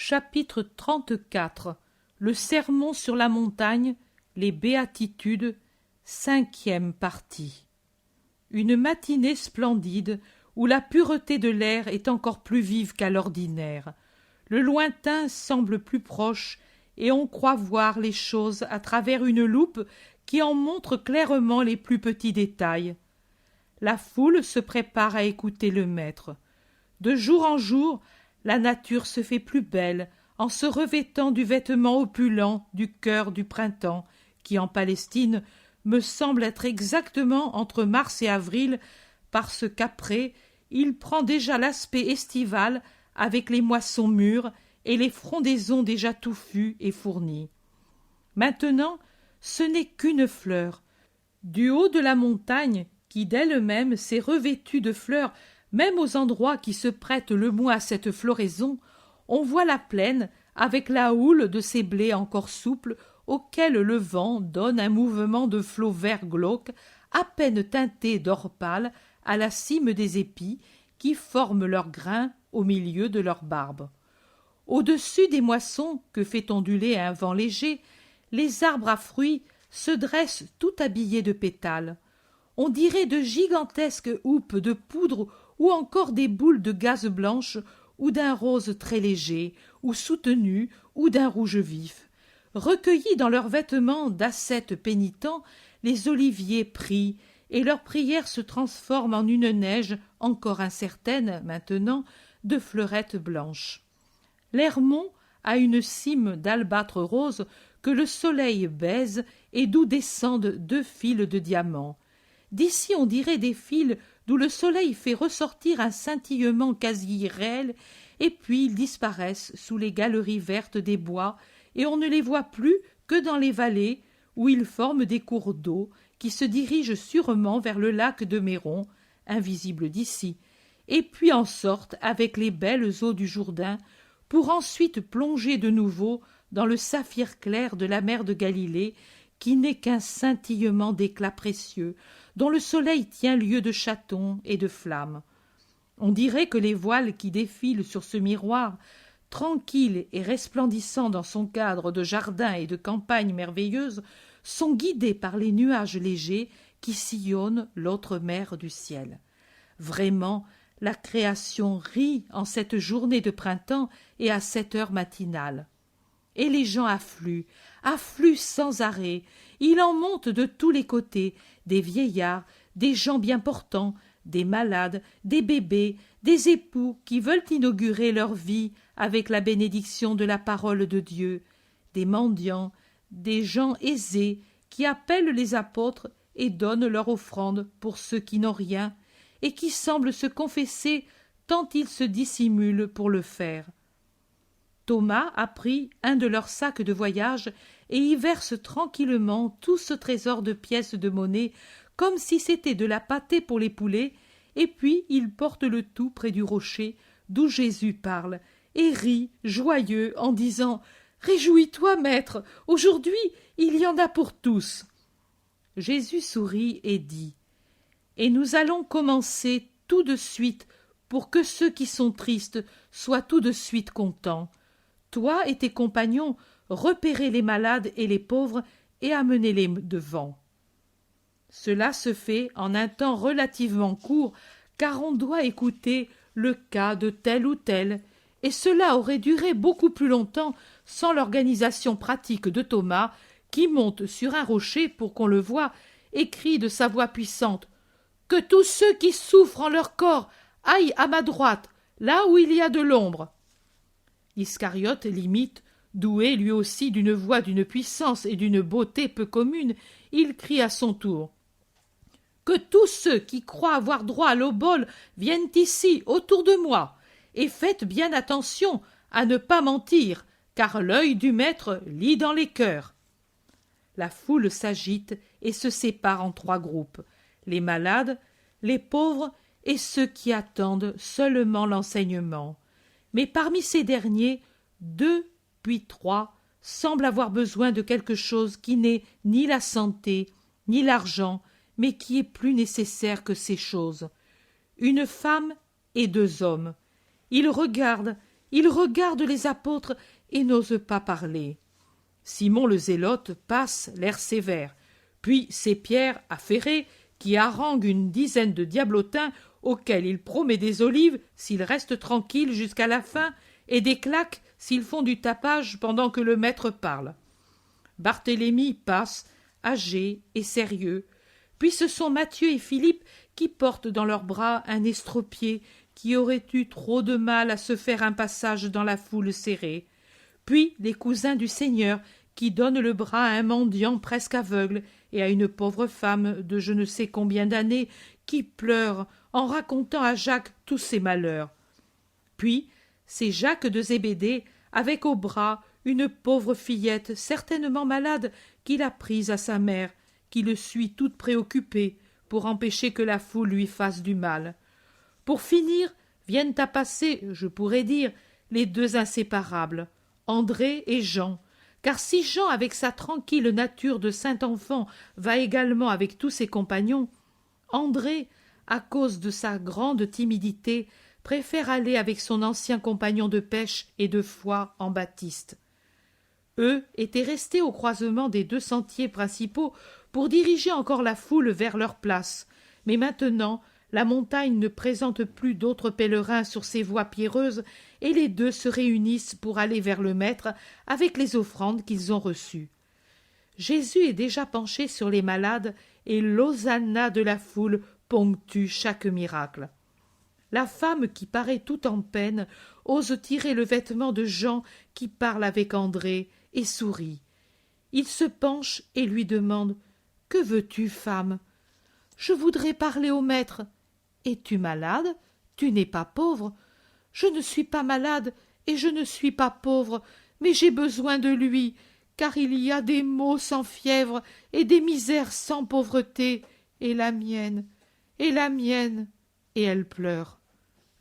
Chapitre 34. Le sermon sur la montagne, les béatitudes, 5e partie. Une matinée splendide où la pureté de l'air est encore plus vive qu'à l'ordinaire. Le lointain semble plus proche et on croit voir les choses à travers une loupe qui en montre clairement les plus petits détails. La foule se prépare à écouter le maître. De jour en jour, la nature se fait plus belle en se revêtant du vêtement opulent du cœur du printemps, qui en Palestine me semble être exactement entre mars et avril, parce qu'après, il prend déjà l'aspect estival avec les moissons mûres et les frondaisons déjà touffues et fournies. Maintenant, ce n'est qu'une fleur. Du haut de la montagne, qui d'elle-même s'est revêtue de fleurs, même aux endroits qui se prêtent le moins à cette floraison, on voit la plaine avec la houle de ses blés encore souples auxquels le vent donne un mouvement de flots verts glauques à peine teintés d'or pâle à la cime des épis qui forment leurs grains au milieu de leurs barbes. Au-dessus des moissons que fait onduler un vent léger, les arbres à fruits se dressent tout habillés de pétales. On dirait de gigantesques houppes de poudre ou encore des boules de gaze blanche ou d'un rose très léger, ou soutenu, ou d'un rouge vif. Recueillis dans leurs vêtements d'ascètes pénitents, les oliviers prient, et leurs prières se transforment en une neige encore incertaine, maintenant, de fleurettes blanches. L'Hermont a une cime d'albâtre rose que le soleil baise et d'où descendent 2 fils de diamants. D'ici on dirait des fils d'où le soleil fait ressortir un scintillement quasi irréel, et puis ils disparaissent sous les galeries vertes des bois, et on ne les voit plus que dans les vallées, où ils forment des cours d'eau qui se dirigent sûrement vers le lac de Méron, invisible d'ici, et puis en sortent avec les belles eaux du Jourdain, pour ensuite plonger de nouveau dans le saphir clair de la mer de Galilée, qui n'est qu'un scintillement d'éclats précieux, dont le soleil tient lieu de chatons et de flammes. On dirait que les voiles qui défilent sur ce miroir, tranquille et resplendissant dans son cadre de jardin et de campagne merveilleuse, sont guidés par les nuages légers qui sillonnent l'autre mer du ciel. Vraiment, la création rit en cette journée de printemps et à cette heure matinale. Et les gens affluent sans arrêt. Il en monte de tous les côtés, des vieillards, des gens bien portants, des malades, des bébés, des époux qui veulent inaugurer leur vie avec la bénédiction de la parole de Dieu, des mendiants, des gens aisés qui appellent les apôtres et donnent leur offrande pour ceux qui n'ont rien et qui semblent se confesser tant ils se dissimulent pour le faire. Thomas a pris un de leurs sacs de voyage et y verse tranquillement tout ce trésor de pièces de monnaie comme si c'était de la pâtée pour les poulets, et puis il porte le tout près du rocher d'où Jésus parle et rit joyeux en disant « Réjouis-toi, maître, aujourd'hui il y en a pour tous !» Jésus sourit et dit « Et nous allons commencer tout de suite pour que ceux qui sont tristes soient tout de suite contents. Toi et tes compagnons, repérez les malades et les pauvres et amenez-les devant. » Cela se fait en un temps relativement court, car on doit écouter le cas de tel ou tel, et cela aurait duré beaucoup plus longtemps sans l'organisation pratique de Thomas, qui monte sur un rocher pour qu'on le voie et crie de sa voix puissante « Que tous ceux qui souffrent en leur corps aillent à ma droite, là où il y a de l'ombre. » Iscariote l'imite, doué lui aussi d'une voix d'une puissance et d'une beauté peu communes, il crie à son tour « Que tous ceux qui croient avoir droit à l'obole viennent ici, autour de moi, et faites bien attention à ne pas mentir, car l'œil du maître lit dans les cœurs. » La foule s'agite et se sépare en 3 groupes, les malades, les pauvres et ceux qui attendent seulement l'enseignement. Mais parmi ces derniers, 2 puis 3 semblent avoir besoin de quelque chose qui n'est ni la santé, ni l'argent, mais qui est plus nécessaire que ces choses. Une femme et 2 hommes. Ils regardent, Il regarde les apôtres et n'ose pas parler. Simon le Zélote passe, l'air sévère. Puis c'est Pierre, affairé, qui harangue une dizaine de diablotins auxquels il promet des olives s'ils restent tranquilles jusqu'à la fin et des claques s'ils font du tapage pendant que le maître parle. Barthélemy passe, âgé et sérieux. Puis ce sont Matthieu et Philippe qui portent dans leurs bras un estropié qui aurait eu trop de mal à se faire un passage dans la foule serrée. Puis les cousins du Seigneur qui donnent le bras à un mendiant presque aveugle et à une pauvre femme de je ne sais combien d'années qui pleure en racontant à Jacques tous ses malheurs. Puis c'est Jacques de Zébédée avec au bras une pauvre fillette certainement malade qu'il a prise à sa mère, qui le suit toute préoccupée pour empêcher que la foule lui fasse du mal. Pour finir, viennent à passer, je pourrais dire, les deux inséparables, André et Jean, car si Jean, avec sa tranquille nature de saint enfant, va également avec tous ses compagnons, André, à cause de sa grande timidité, préfère aller avec son ancien compagnon de pêche et de foi en Baptiste. Eux étaient restés au croisement des deux sentiers principaux pour diriger encore la foule vers leur place, mais maintenant la montagne ne présente plus d'autres pèlerins sur ses voies pierreuses et les deux se réunissent pour aller vers le Maître avec les offrandes qu'ils ont reçues. Jésus est déjà penché sur les malades et l'hosanna de la foule ponctue chaque miracle. La femme qui paraît tout en peine ose tirer le vêtement de Jean qui parle avec André et sourit. Il se penche et lui demande « Que veux-tu, femme ?»« Je voudrais parler au maître. »« Es-tu malade ? Tu n'es pas pauvre. »« Je ne suis pas malade et je ne suis pas pauvre, mais j'ai besoin de lui, car il y a des maux sans fièvre et des misères sans pauvreté, et la mienne, et la mienne. » Et elle pleure.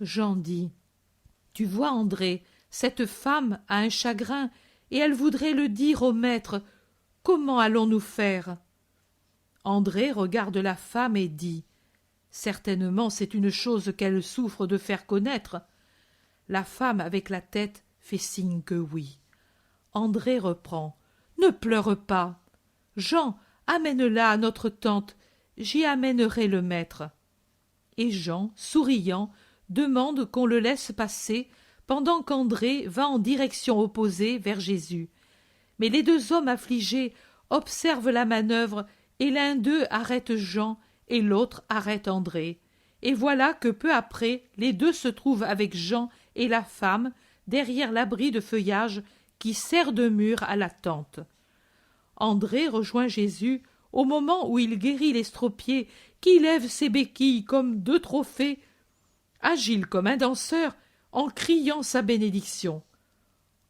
Jean dit « Tu vois, André, cette femme a un chagrin et elle voudrait le dire au maître. Comment allons-nous faire ?» André regarde la femme et dit « Certainement c'est une chose qu'elle souffre de faire connaître. » La femme avec la tête fait signe que oui. André reprend « Ne pleure pas. Jean, amène-la à notre tente, j'y amènerai le maître. » Et Jean, souriant, demande qu'on le laisse passer pendant qu'André va en direction opposée vers Jésus. Mais les deux hommes affligés observent la manœuvre et l'un d'eux arrête Jean et l'autre arrête André. Et voilà que peu après, les deux se trouvent avec Jean et la femme derrière l'abri de feuillage qui sert de mur à la tente. André rejoint Jésus au moment où il guérit l'estropié qui lève ses béquilles comme deux trophées, agile comme un danseur, en criant sa bénédiction.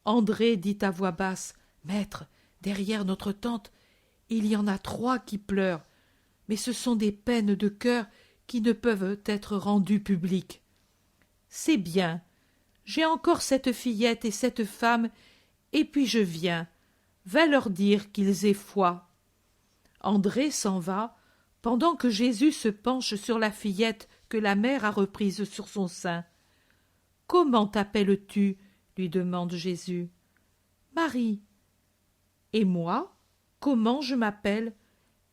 André dit à voix basse « Maître, derrière notre tente, il y en a 3 qui pleurent, mais ce sont des peines de cœur qui ne peuvent être rendues publiques. C'est bien, j'ai encore cette fillette et cette femme, et puis je viens. Va leur dire qu'ils aient foi. » André s'en va, pendant que Jésus se penche sur la fillette que la mère a reprise sur son sein. « Comment t'appelles-tu » lui demande Jésus. « Marie. »« Et moi, comment je m'appelle ?»«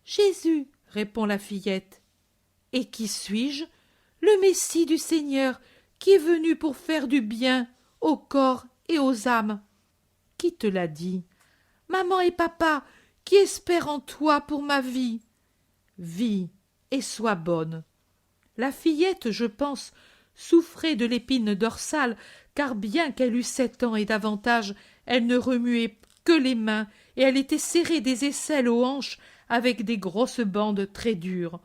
Jésus, » répond la fillette. « Et qui suis-je ? Le Messie du Seigneur, qui est venu pour faire du bien au corps et aux âmes. »« Qui te l'a dit ? » ?»« Maman et papa, qui espèrent en toi pour ma vie. »« Vis et sois bonne. » La fillette, je pense, souffrait de l'épine dorsale, car bien qu'elle eût 7 ans et davantage, elle ne remuait que les mains, et elle était serrée des aisselles aux hanches avec des grosses bandes très dures.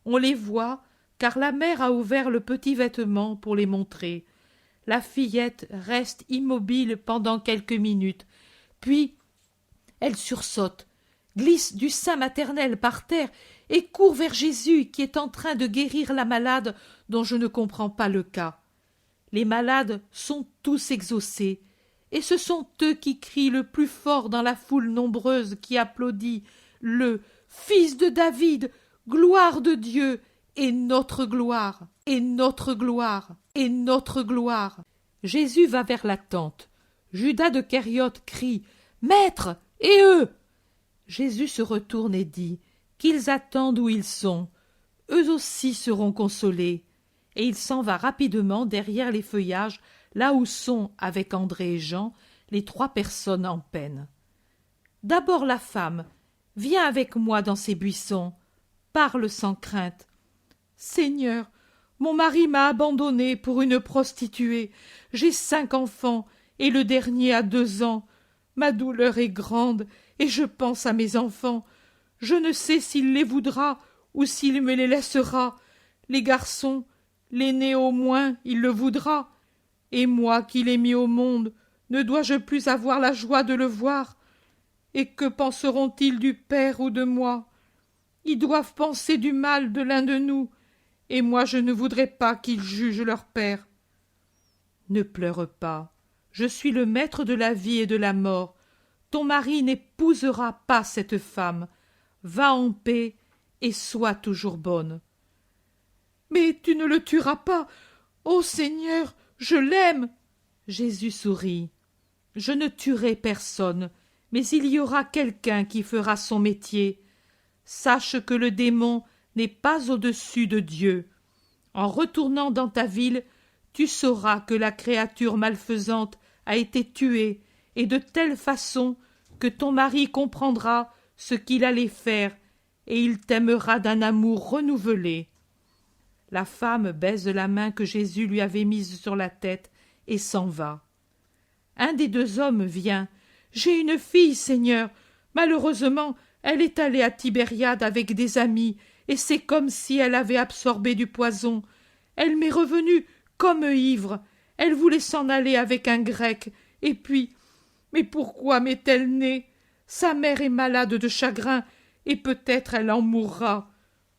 On les voit, car la mère a ouvert le petit vêtement pour les montrer. La fillette reste immobile pendant quelques minutes, puis elle sursaute, glisse du sein maternel par terre et court vers Jésus qui est en train de guérir la malade dont je ne comprends pas le cas. Les malades sont tous exaucés, et ce sont eux qui crient le plus fort dans la foule nombreuse qui applaudit le « Fils de David, gloire de Dieu, et notre gloire, et notre gloire, et notre gloire !» Jésus va vers la tente. Judas de Kériote crie « Maître, et eux ?» Jésus se retourne et dit « Qu'ils attendent où ils sont. Eux aussi seront consolés. » Et il s'en va rapidement derrière les feuillages, là où sont, avec André et Jean, les 3 personnes en peine. D'abord la femme. Viens avec moi dans ces buissons. Parle sans crainte. Seigneur, mon mari m'a abandonnée pour une prostituée. J'ai 5 enfants, et le dernier a 2 ans. Ma douleur est grande, et je pense à mes enfants. Je ne sais s'il les voudra ou s'il me les laissera. Les garçons, l'aîné au moins, il le voudra. Et moi qui l'ai mis au monde, ne dois-je plus avoir la joie de le voir? Et que penseront-ils du père ou de moi? Ils doivent penser du mal de l'un de nous, et moi je ne voudrais pas qu'ils jugent leur père. Ne pleure pas, je suis le maître de la vie et de la mort. Ton mari n'épousera pas cette femme. Va en paix et sois toujours bonne. Mais tu ne le tueras pas. Ô Seigneur, je l'aime. Jésus sourit. Je ne tuerai personne, mais il y aura quelqu'un qui fera son métier. Sache que le démon n'est pas au-dessus de Dieu. En retournant dans ta ville, tu sauras que la créature malfaisante a été tuée, et de telle façon que ton mari comprendra ce qu'il allait faire, et il t'aimera d'un amour renouvelé. La femme baise la main que Jésus lui avait mise sur la tête et s'en va. Un des 2 hommes vient. « J'ai une fille, Seigneur. Malheureusement, elle est allée à Tibériade avec des amis, et c'est comme si elle avait absorbé du poison. Elle m'est revenue comme ivre. Elle voulait s'en aller avec un Grec. Et puis, mais pourquoi m'est-elle née? Sa mère est malade de chagrin, et peut-être elle en mourra.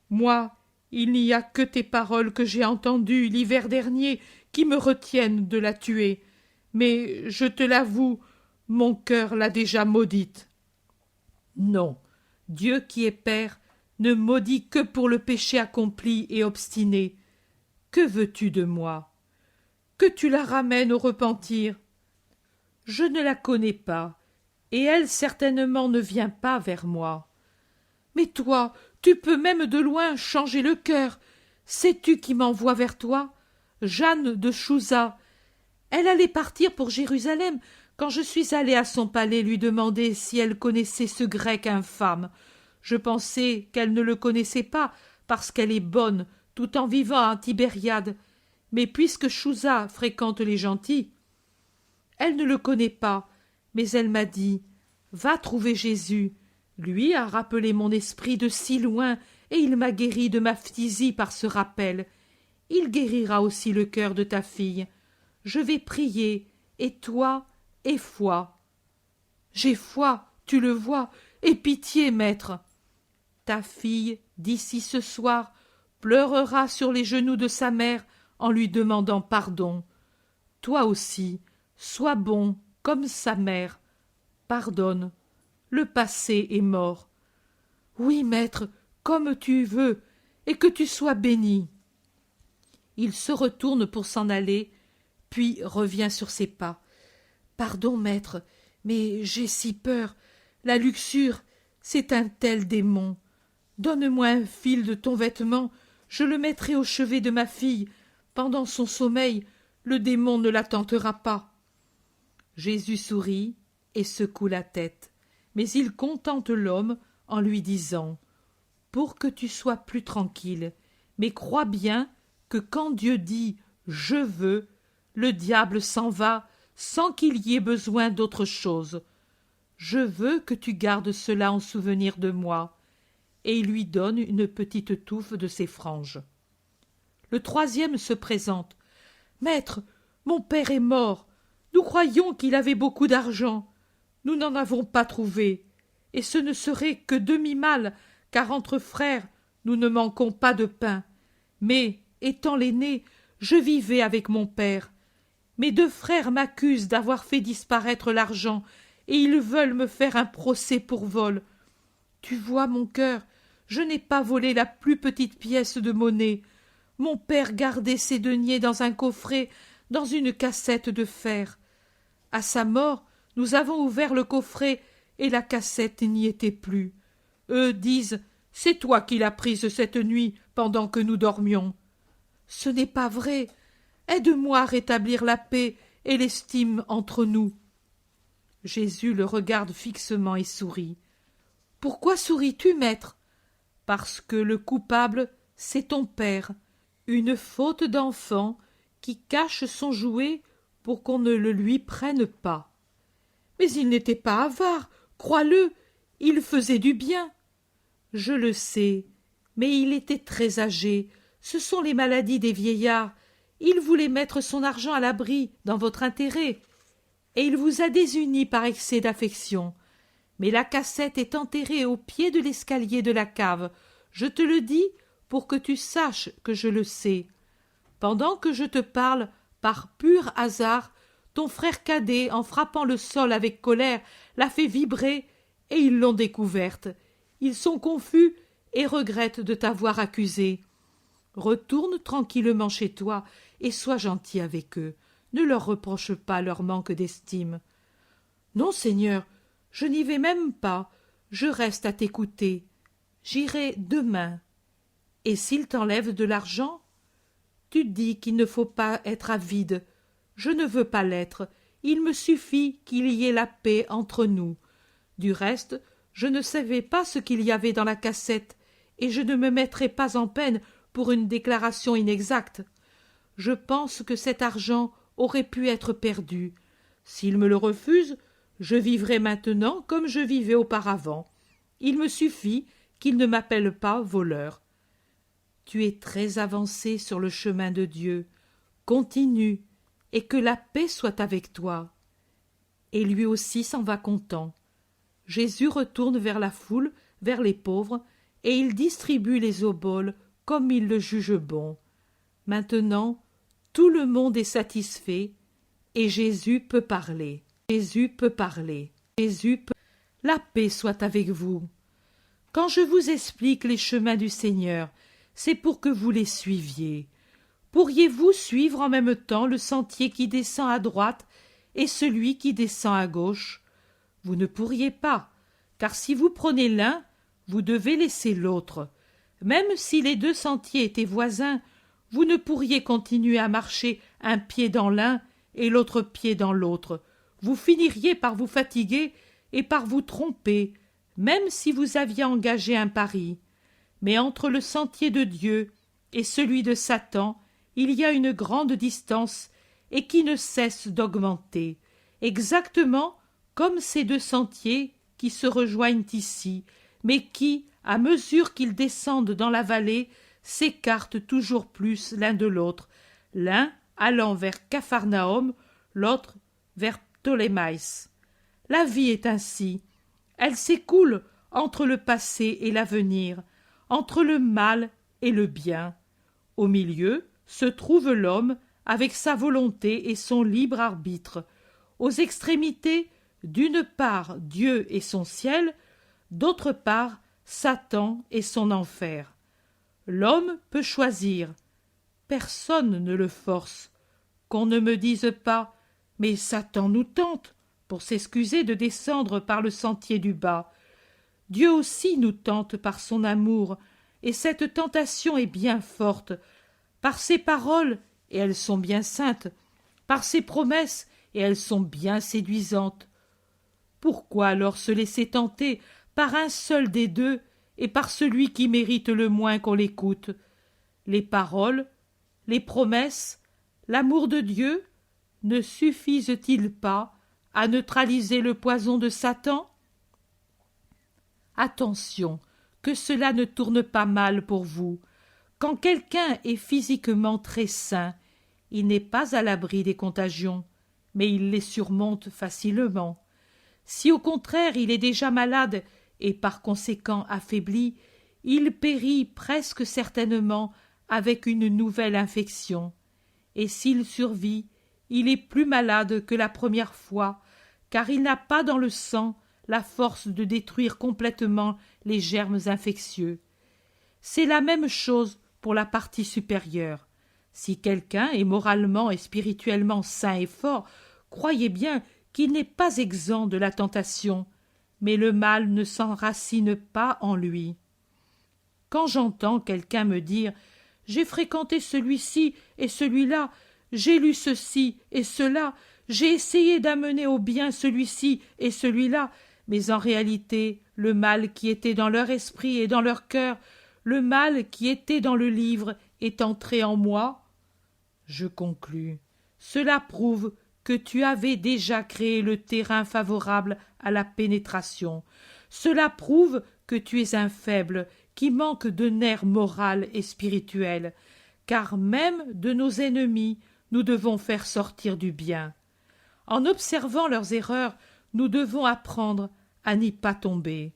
Moi, il n'y a que tes paroles que j'ai entendues l'hiver dernier qui me retiennent de la tuer. Mais, je te l'avoue, mon cœur l'a déjà maudite. » Non, Dieu qui est Père ne maudit que pour le péché accompli et obstiné. Que veux-tu de moi? Que tu la ramènes au repentir. Je ne la connais pas, et elle certainement ne vient pas vers moi. Mais toi, tu peux même de loin changer le cœur. Sais-tu qui m'envoie vers toi? Jeanne de Chouza. Elle allait partir pour Jérusalem quand je suis allé à son palais lui demander si elle connaissait ce Grec infâme. Je pensais qu'elle ne le connaissait pas parce qu'elle est bonne tout en vivant à Tibériade. Mais puisque Chouza fréquente les gentils, elle ne le connaît pas, mais elle m'a dit « Va trouver Jésus. Lui a rappelé mon esprit de si loin et il m'a guéri de ma phtisie par ce rappel. Il guérira aussi le cœur de ta fille. Je vais prier, et toi, et foi. » J'ai foi, tu le vois, et pitié, maître. Ta fille, d'ici ce soir, pleurera sur les genoux de sa mère en lui demandant pardon. Toi aussi, sois bon comme sa mère. Pardonne. Le passé est mort. Oui, maître, comme tu veux, et que tu sois béni. Il se retourne pour s'en aller, puis revient sur ses pas. Pardon, maître, mais j'ai si peur. La luxure, c'est un tel démon. Donne-moi un fil de ton vêtement, je le mettrai au chevet de ma fille. Pendant son sommeil, le démon ne la tentera pas. Jésus sourit et secoue la tête, mais il contente l'homme en lui disant « Pour que tu sois plus tranquille, mais crois bien que quand Dieu dit « Je veux », le diable s'en va sans qu'il y ait besoin d'autre chose. Je veux que tu gardes cela en souvenir de moi. » Et il lui donne une petite touffe de ses franges. Le 3e se présente. « Maître, mon père est mort. Nous croyions qu'il avait beaucoup d'argent. Nous n'en avons pas trouvé. Et ce ne serait que demi-mal, car entre frères, nous ne manquons pas de pain. Mais, étant l'aîné, je vivais avec mon père. Mes 2 frères m'accusent d'avoir fait disparaître l'argent, et ils veulent me faire un procès pour vol. Tu vois, mon cœur, je n'ai pas volé la plus petite pièce de monnaie. Mon père gardait ses deniers dans un coffret dans une cassette de fer. À sa mort, nous avons ouvert le coffret et la cassette n'y était plus. Eux disent « C'est toi qui l'as prise cette nuit pendant que nous dormions. » Ce n'est pas vrai. Aide-moi à rétablir la paix et l'estime entre nous. Jésus le regarde fixement et sourit. « Pourquoi souris-tu, maître ? » « Parce que le coupable, c'est ton père, une faute d'enfant qui cache son jouet pour qu'on ne le lui prenne pas. » « Mais il n'était pas avare, crois-le, il faisait du bien. » « Je le sais, mais il était très âgé, ce sont les maladies des vieillards. Il voulait mettre son argent à l'abri dans votre intérêt, et il vous a désunis par excès d'affection. Mais la cassette est enterrée au pied de l'escalier de la cave. Je te le dis pour que tu saches que je le sais. Pendant que je te parle, par pur hasard, ton frère cadet, en frappant le sol avec colère, l'a fait vibrer, et ils l'ont découverte. Ils sont confus et regrettent de t'avoir accusé. Retourne tranquillement chez toi et sois gentil avec eux. Ne leur reproche pas leur manque d'estime. Non, Seigneur, je n'y vais même pas. Je reste à t'écouter. J'irai demain. Et s'ils t'enlèvent de l'argent? Tu dis qu'il ne faut pas être avide. Je ne veux pas l'être. Il me suffit qu'il y ait la paix entre nous. Du reste, je ne savais pas ce qu'il y avait dans la cassette, et je ne me mettrai pas en peine pour une déclaration inexacte. Je pense que cet argent aurait pu être perdu. S'il me le refuse, je vivrai maintenant comme je vivais auparavant. Il me suffit qu'il ne m'appelle pas voleur. Tu es très avancé sur le chemin de Dieu. Continue, et que la paix soit avec toi. Et lui aussi s'en va content. Jésus retourne vers la foule, vers les pauvres, et il distribue les oboles comme il le juge bon. Maintenant, tout le monde est satisfait, et Jésus peut parler. Jésus peut parler. Jésus peut... La paix soit avec vous. Quand je vous explique les chemins du Seigneur, c'est pour que vous les suiviez. Pourriez-vous suivre en même temps le sentier qui descend à droite et celui qui descend à gauche? Vous ne pourriez pas, car si vous prenez l'un, vous devez laisser l'autre. Même si les deux sentiers étaient voisins, vous ne pourriez continuer à marcher un pied dans l'un et l'autre pied dans l'autre. Vous finiriez par vous fatiguer et par vous tromper, même si vous aviez engagé un pari. Mais entre le sentier de Dieu et celui de Satan, il y a une grande distance et qui ne cesse d'augmenter, exactement comme ces deux sentiers qui se rejoignent ici, mais qui, à mesure qu'ils descendent dans la vallée, s'écartent toujours plus l'un de l'autre, l'un allant vers Capharnaüm, l'autre vers Ptolémaïs. La vie est ainsi. Elle s'écoule entre le passé et l'avenir, entre le mal et le bien. Au milieu se trouve l'homme avec sa volonté et son libre arbitre. Aux extrémités, d'une part Dieu et son ciel, d'autre part Satan et son enfer. L'homme peut choisir. Personne ne le force. Qu'on ne me dise pas « Mais Satan nous tente » pour s'excuser de descendre par le sentier du bas. Dieu aussi nous tente par son amour, et cette tentation est bien forte, par ses paroles, et elles sont bien saintes, par ses promesses, et elles sont bien séduisantes. Pourquoi alors se laisser tenter par un seul des deux et par celui qui mérite le moins qu'on l'écoute? Les paroles, les promesses, l'amour de Dieu ne suffisent-ils pas à neutraliser le poison de Satan? Attention, que cela ne tourne pas mal pour vous. Quand quelqu'un est physiquement très sain, il n'est pas à l'abri des contagions, mais il les surmonte facilement. Si au contraire il est déjà malade et par conséquent affaibli, il périt presque certainement avec une nouvelle infection. Et s'il survit, il est plus malade que la première fois, car il n'a pas dans le sang la force de détruire complètement les germes infectieux. C'est la même chose pour la partie supérieure. Si quelqu'un est moralement et spirituellement sain et fort, croyez bien qu'il n'est pas exempt de la tentation, mais le mal ne s'enracine pas en lui. Quand j'entends quelqu'un me dire « J'ai fréquenté celui-ci et celui-là, j'ai lu ceci et cela, j'ai essayé d'amener au bien celui-ci et celui-là », mais en réalité, le mal qui était dans leur esprit et dans leur cœur, le mal qui était dans le livre est entré en moi, je conclus. Cela prouve que tu avais déjà créé le terrain favorable à la pénétration. Cela prouve que tu es un faible qui manque de nerfs moral et spirituel, car même de nos ennemis, nous devons faire sortir du bien. En observant leurs erreurs, nous devons apprendre à n'y pas tomber.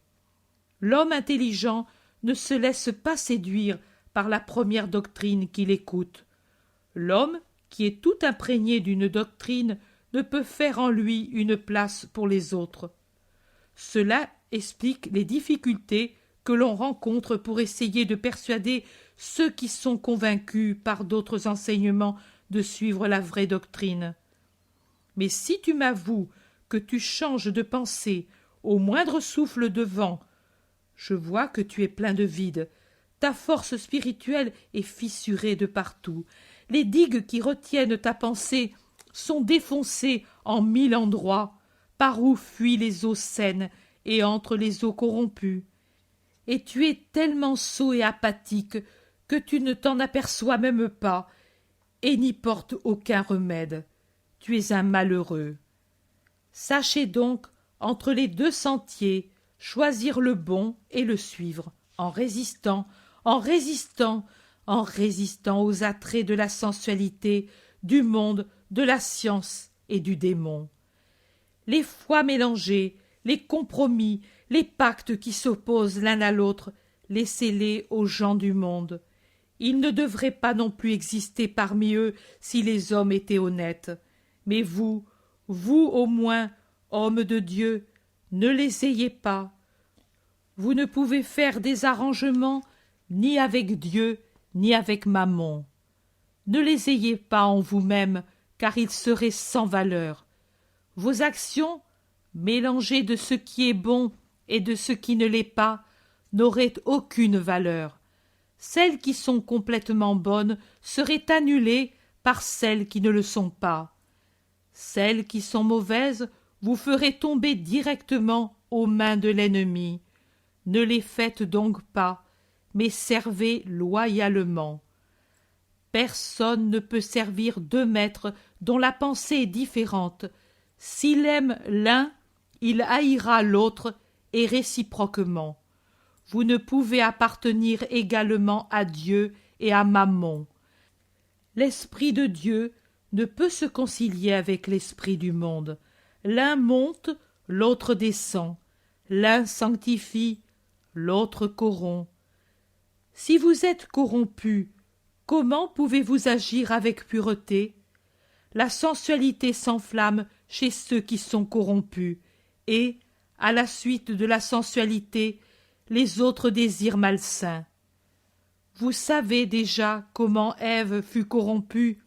L'homme intelligent ne se laisse pas séduire par la première doctrine qu'il écoute. L'homme qui est tout imprégné d'une doctrine ne peut faire en lui une place pour les autres. Cela explique les difficultés que l'on rencontre pour essayer de persuader ceux qui sont convaincus par d'autres enseignements de suivre la vraie doctrine. Mais si tu m'avoues que tu changes de pensée au moindre souffle de vent, je vois que tu es plein de vide, ta force spirituelle est fissurée de partout, les digues qui retiennent ta pensée sont défoncées en 1000 endroits, par où fuient les eaux saines et entrent les eaux corrompues. Et tu es tellement sot et apathique que tu ne t'en aperçois même pas, et n'y portes aucun remède. Tu es un malheureux. Sachez donc, entre les deux sentiers, choisir le bon et le suivre, en résistant, en résistant, en résistant aux attraits de la sensualité, du monde, de la science et du démon. Les foi mélangées, les compromis, les pactes qui s'opposent l'un à l'autre, laissez-les aux gens du monde. Il ne devrait pas non plus exister parmi eux si les hommes étaient honnêtes. Mais vous, vous au moins, hommes de Dieu, ne les ayez pas. Vous ne pouvez faire des arrangements ni avec Dieu, ni avec Mammon. Ne les ayez pas en vous-même, car ils seraient sans valeur. Vos actions, mélangées de ce qui est bon et de ce qui ne l'est pas, n'auraient aucune valeur. Celles qui sont complètement bonnes seraient annulées par celles qui ne le sont pas. Celles qui sont mauvaises vous feraient tomber directement aux mains de l'ennemi. Ne les faites donc pas, mais servez loyalement. Personne ne peut servir deux maîtres dont la pensée est différente. S'il aime l'un, il haïra l'autre, et réciproquement. Vous ne pouvez appartenir également à Dieu et à Mammon. L'esprit de Dieu ne peut se concilier avec l'esprit du monde. L'un monte, l'autre descend. L'un sanctifie, l'autre corrompt. Si vous êtes corrompus, comment pouvez-vous agir avec pureté? La sensualité s'enflamme chez ceux qui sont corrompus, et, à la suite de la sensualité, les autres désirs malsains. Vous savez déjà comment Ève fut corrompue,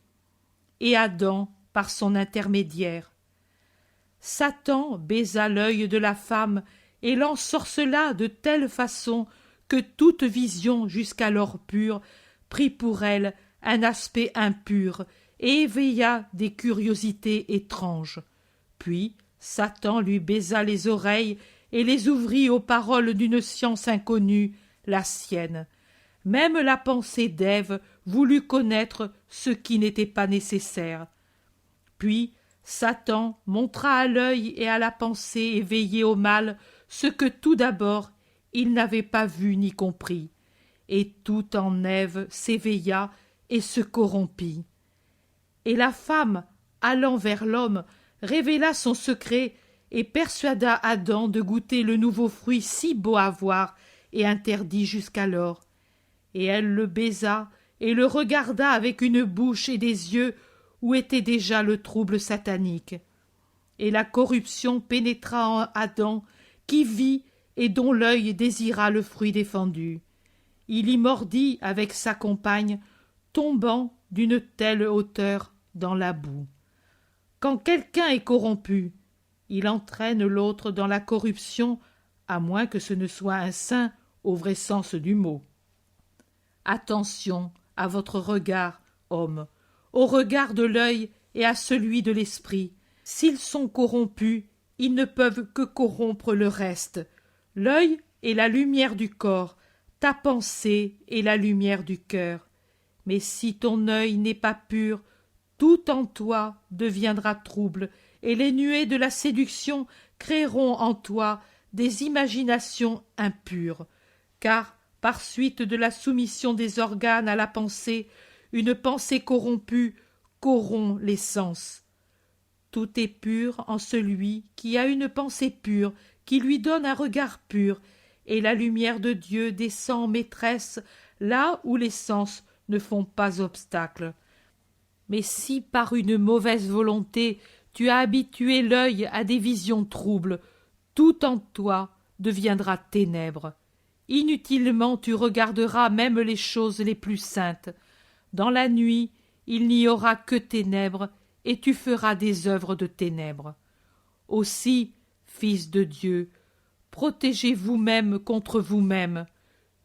et Adam par son intermédiaire. Satan baisa l'œil de la femme et l'ensorcela de telle façon que toute vision jusqu'alors pure prit pour elle un aspect impur et éveilla des curiosités étranges. Puis Satan lui baisa les oreilles et les ouvrit aux paroles d'une science inconnue, la sienne. Même la pensée d'Ève voulut connaître ce qui n'était pas nécessaire. Puis Satan montra à l'œil et à la pensée éveillée au mal ce que tout d'abord il n'avait pas vu ni compris, et tout en Ève s'éveilla et se corrompit. Et la femme, allant vers l'homme, révéla son secret et persuada Adam de goûter le nouveau fruit si beau à voir et interdit jusqu'alors. Et elle le baisa et le regarda avec une bouche et des yeux où était déjà le trouble satanique. Et la corruption pénétra en Adam, qui vit et dont l'œil désira le fruit défendu. Il y mordit avec sa compagne, tombant d'une telle hauteur dans la boue. Quand quelqu'un est corrompu, il entraîne l'autre dans la corruption, à moins que ce ne soit un saint au vrai sens du mot. Attention à votre regard, homme, au regard de l'œil et à celui de l'esprit. S'ils sont corrompus, ils ne peuvent que corrompre le reste. L'œil est la lumière du corps, ta pensée est la lumière du cœur. Mais si ton œil n'est pas pur, tout en toi deviendra trouble, et les nuées de la séduction créeront en toi des imaginations impures. Car, par suite de la soumission des organes à la pensée, une pensée corrompue corrompt les sens. Tout est pur en celui qui a une pensée pure, qui lui donne un regard pur, et la lumière de Dieu descend maîtresse là où les sens ne font pas obstacle. Mais si par une mauvaise volonté tu as habitué l'œil à des visions troubles, tout en toi deviendra ténèbres. Inutilement tu regarderas même les choses les plus saintes. Dans la nuit, il n'y aura que ténèbres, et tu feras des œuvres de ténèbres. Aussi, fils de Dieu, protégez vous-même contre vous-même.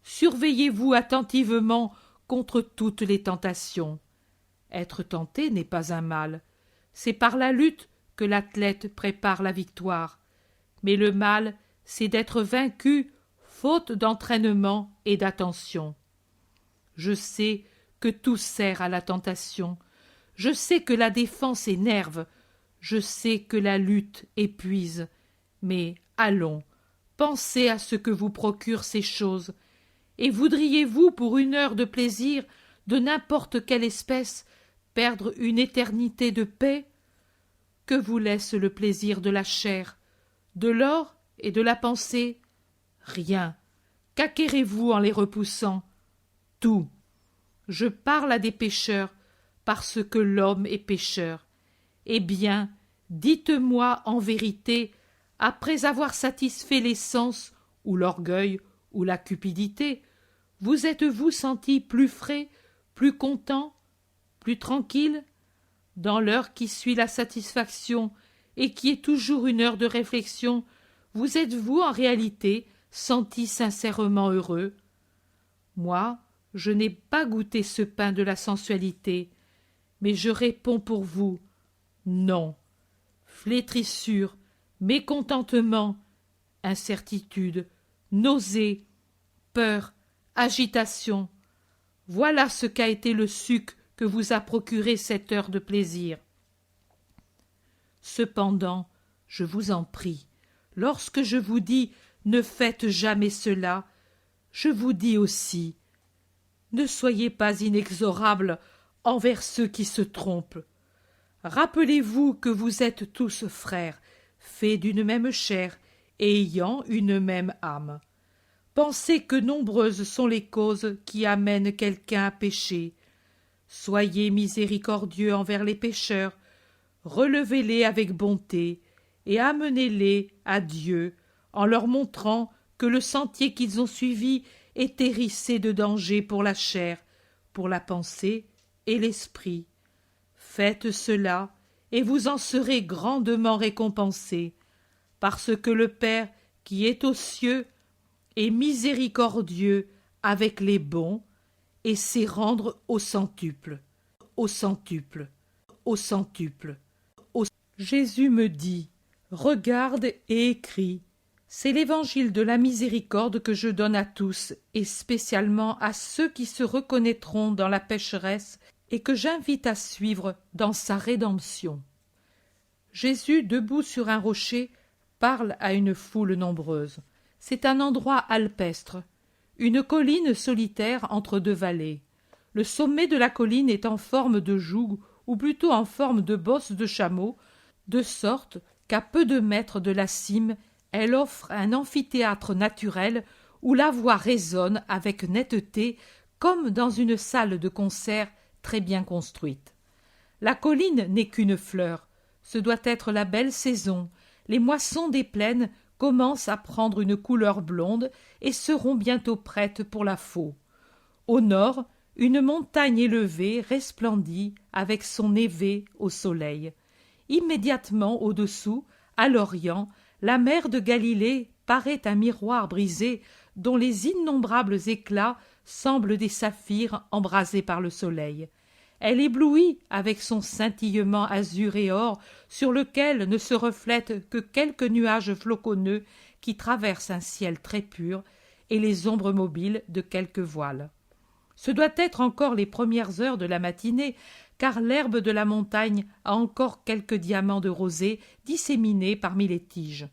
Surveillez-vous attentivement contre toutes les tentations. Être tenté n'est pas un mal. C'est par la lutte que l'athlète prépare la victoire. Mais le mal, c'est d'être vaincu faute d'entraînement et d'attention. Je sais que tout sert à la tentation. Je sais que la défense énerve. Je sais que la lutte épuise. Mais allons, pensez à ce que vous procurent ces choses. Et voudriez-vous, pour une heure de plaisir, de n'importe quelle espèce, perdre une éternité de paix? Que vous laisse le plaisir de la chair, de l'or et de la pensée? Rien. Qu'acquérez-vous en les repoussant? Tout. Je parle à des pécheurs, parce que l'homme est pécheur. Eh bien, dites-moi en vérité, après avoir satisfait les sens, ou l'orgueil, ou la cupidité, vous êtes-vous senti plus frais, plus content, plus tranquille? Dans l'heure qui suit la satisfaction, et qui est toujours une heure de réflexion, vous êtes-vous en réalité senti sincèrement heureux? Moi, je n'ai pas goûté ce pain de la sensualité, mais je réponds pour vous, non. Flétrissure, mécontentement, incertitude, nausée, peur, agitation, voilà ce qu'a été le suc que vous a procuré cette heure de plaisir. Cependant, je vous en prie, lorsque je vous dis « ne faites jamais cela », je vous dis aussi « ne soyez pas inexorables envers ceux qui se trompent. Rappelez-vous que vous êtes tous frères, faits d'une même chair et ayant une même âme. Pensez que nombreuses sont les causes qui amènent quelqu'un à pécher. Soyez miséricordieux envers les pécheurs, relevez-les avec bonté et amenez-les à Dieu en leur montrant que le sentier qu'ils ont suivi est hérissé de dangers pour la chair, pour la pensée et l'esprit. Faites cela, et vous en serez grandement récompensés, parce que le Père qui est aux cieux est miséricordieux avec les bons, et sait rendre au centuple, au centuple, au centuple. Jésus me dit, regarde et écris. C'est l'évangile de la miséricorde que je donne à tous, et spécialement à ceux qui se reconnaîtront dans la pécheresse et que j'invite à suivre dans sa rédemption. Jésus, debout sur un rocher, parle à une foule nombreuse. C'est un endroit alpestre, une colline solitaire entre deux vallées. Le sommet de la colline est en forme de joug, ou plutôt en forme de bosse de chameau, de sorte qu'à peu de mètres de la cime, elle offre un amphithéâtre naturel où la voix résonne avec netteté comme dans une salle de concert très bien construite. La colline n'est qu'une fleur, ce doit être la belle saison, les moissons des plaines commencent à prendre une couleur blonde et seront bientôt prêtes pour la faux. Au nord, une montagne élevée resplendit avec son évé au soleil. Immédiatement au-dessous, à l'Orient, la mer de Galilée paraît un miroir brisé dont les innombrables éclats semblent des saphirs embrasés par le soleil. Elle éblouit avec son scintillement azur et or sur lequel ne se reflètent que quelques nuages floconneux qui traversent un ciel très pur et les ombres mobiles de quelques voiles. Ce doit être encore les premières heures de la matinée, car l'herbe de la montagne a encore quelques diamants de rosée disséminés parmi les tiges.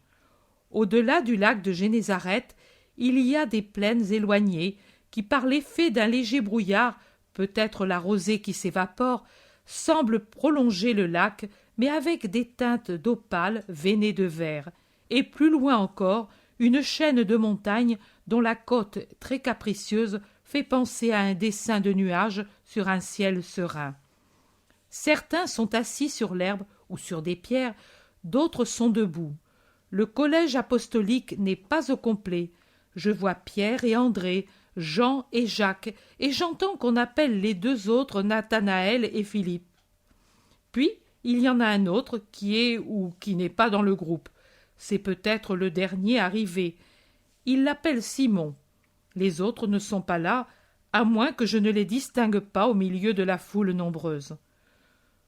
Au-delà du lac de Génézareth, il y a des plaines éloignées qui, par l'effet d'un léger brouillard, peut-être la rosée qui s'évapore, semblent prolonger le lac, mais avec des teintes d'opale veinées de vert, et plus loin encore, une chaîne de montagnes dont la côte très capricieuse fait penser à un dessin de nuages sur un ciel serein. Certains sont assis sur l'herbe ou sur des pierres, d'autres sont debout. Le collège apostolique n'est pas au complet. Je vois Pierre et André, Jean et Jacques, et j'entends qu'on appelle les deux autres Nathanaël et Philippe. Puis, il y en a un autre qui est ou qui n'est pas dans le groupe. C'est peut-être le dernier arrivé. Il l'appelle Simon. Les autres ne sont pas là, à moins que je ne les distingue pas au milieu de la foule nombreuse.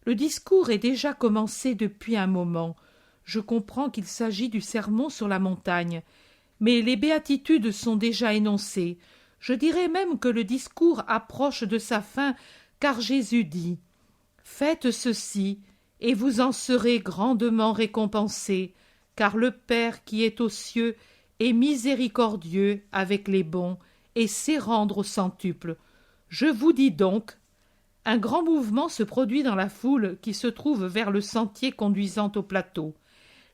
Le discours est déjà commencé depuis un moment. Je comprends qu'il s'agit du sermon sur la montagne, mais les béatitudes sont déjà énoncées. Je dirais même que le discours approche de sa fin, car Jésus dit « Faites ceci, et vous en serez grandement récompensés, car le Père qui est aux cieux est miséricordieux avec les bons, et sait rendre au centuple. Je vous dis donc, un grand mouvement se produit dans la foule qui se trouve vers le sentier conduisant au plateau.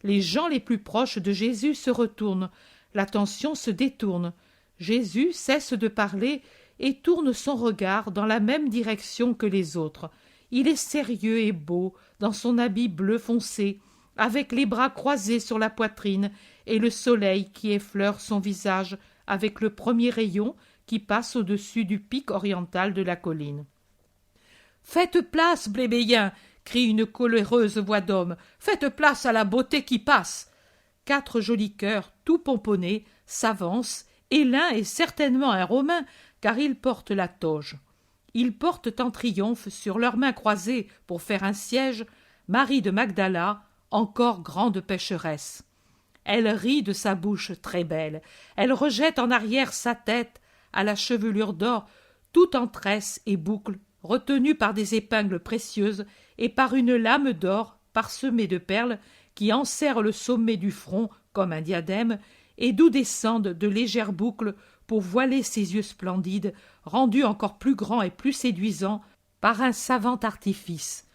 Les gens les plus proches de Jésus se retournent, l'attention se détourne. Jésus cesse de parler et tourne son regard dans la même direction que les autres. Il est sérieux et beau, dans son habit bleu foncé, avec les bras croisés sur la poitrine et le soleil qui effleure son visage avec le premier rayon qui passe au-dessus du pic oriental de la colline. « Faites place, plébéiens !» crie une coléreuse voix d'homme. « Faites place à la beauté qui passe !» 4 jolis cœurs, tout pomponnés, s'avancent, et l'un est certainement un Romain, car il porte la toge. Ils portent en triomphe, sur leurs mains croisées pour faire un siège, Marie de Magdala, encore grande pécheresse. Elle rit de sa bouche très belle, elle rejette en arrière sa tête, à la chevelure d'or, tout en tresses et boucles, retenue par des épingles précieuses et par une lame d'or parsemée de perles qui enserre le sommet du front comme un diadème, et d'où descendent de légères boucles pour voiler ses yeux splendides, rendus encore plus grands et plus séduisants par un savant artifice.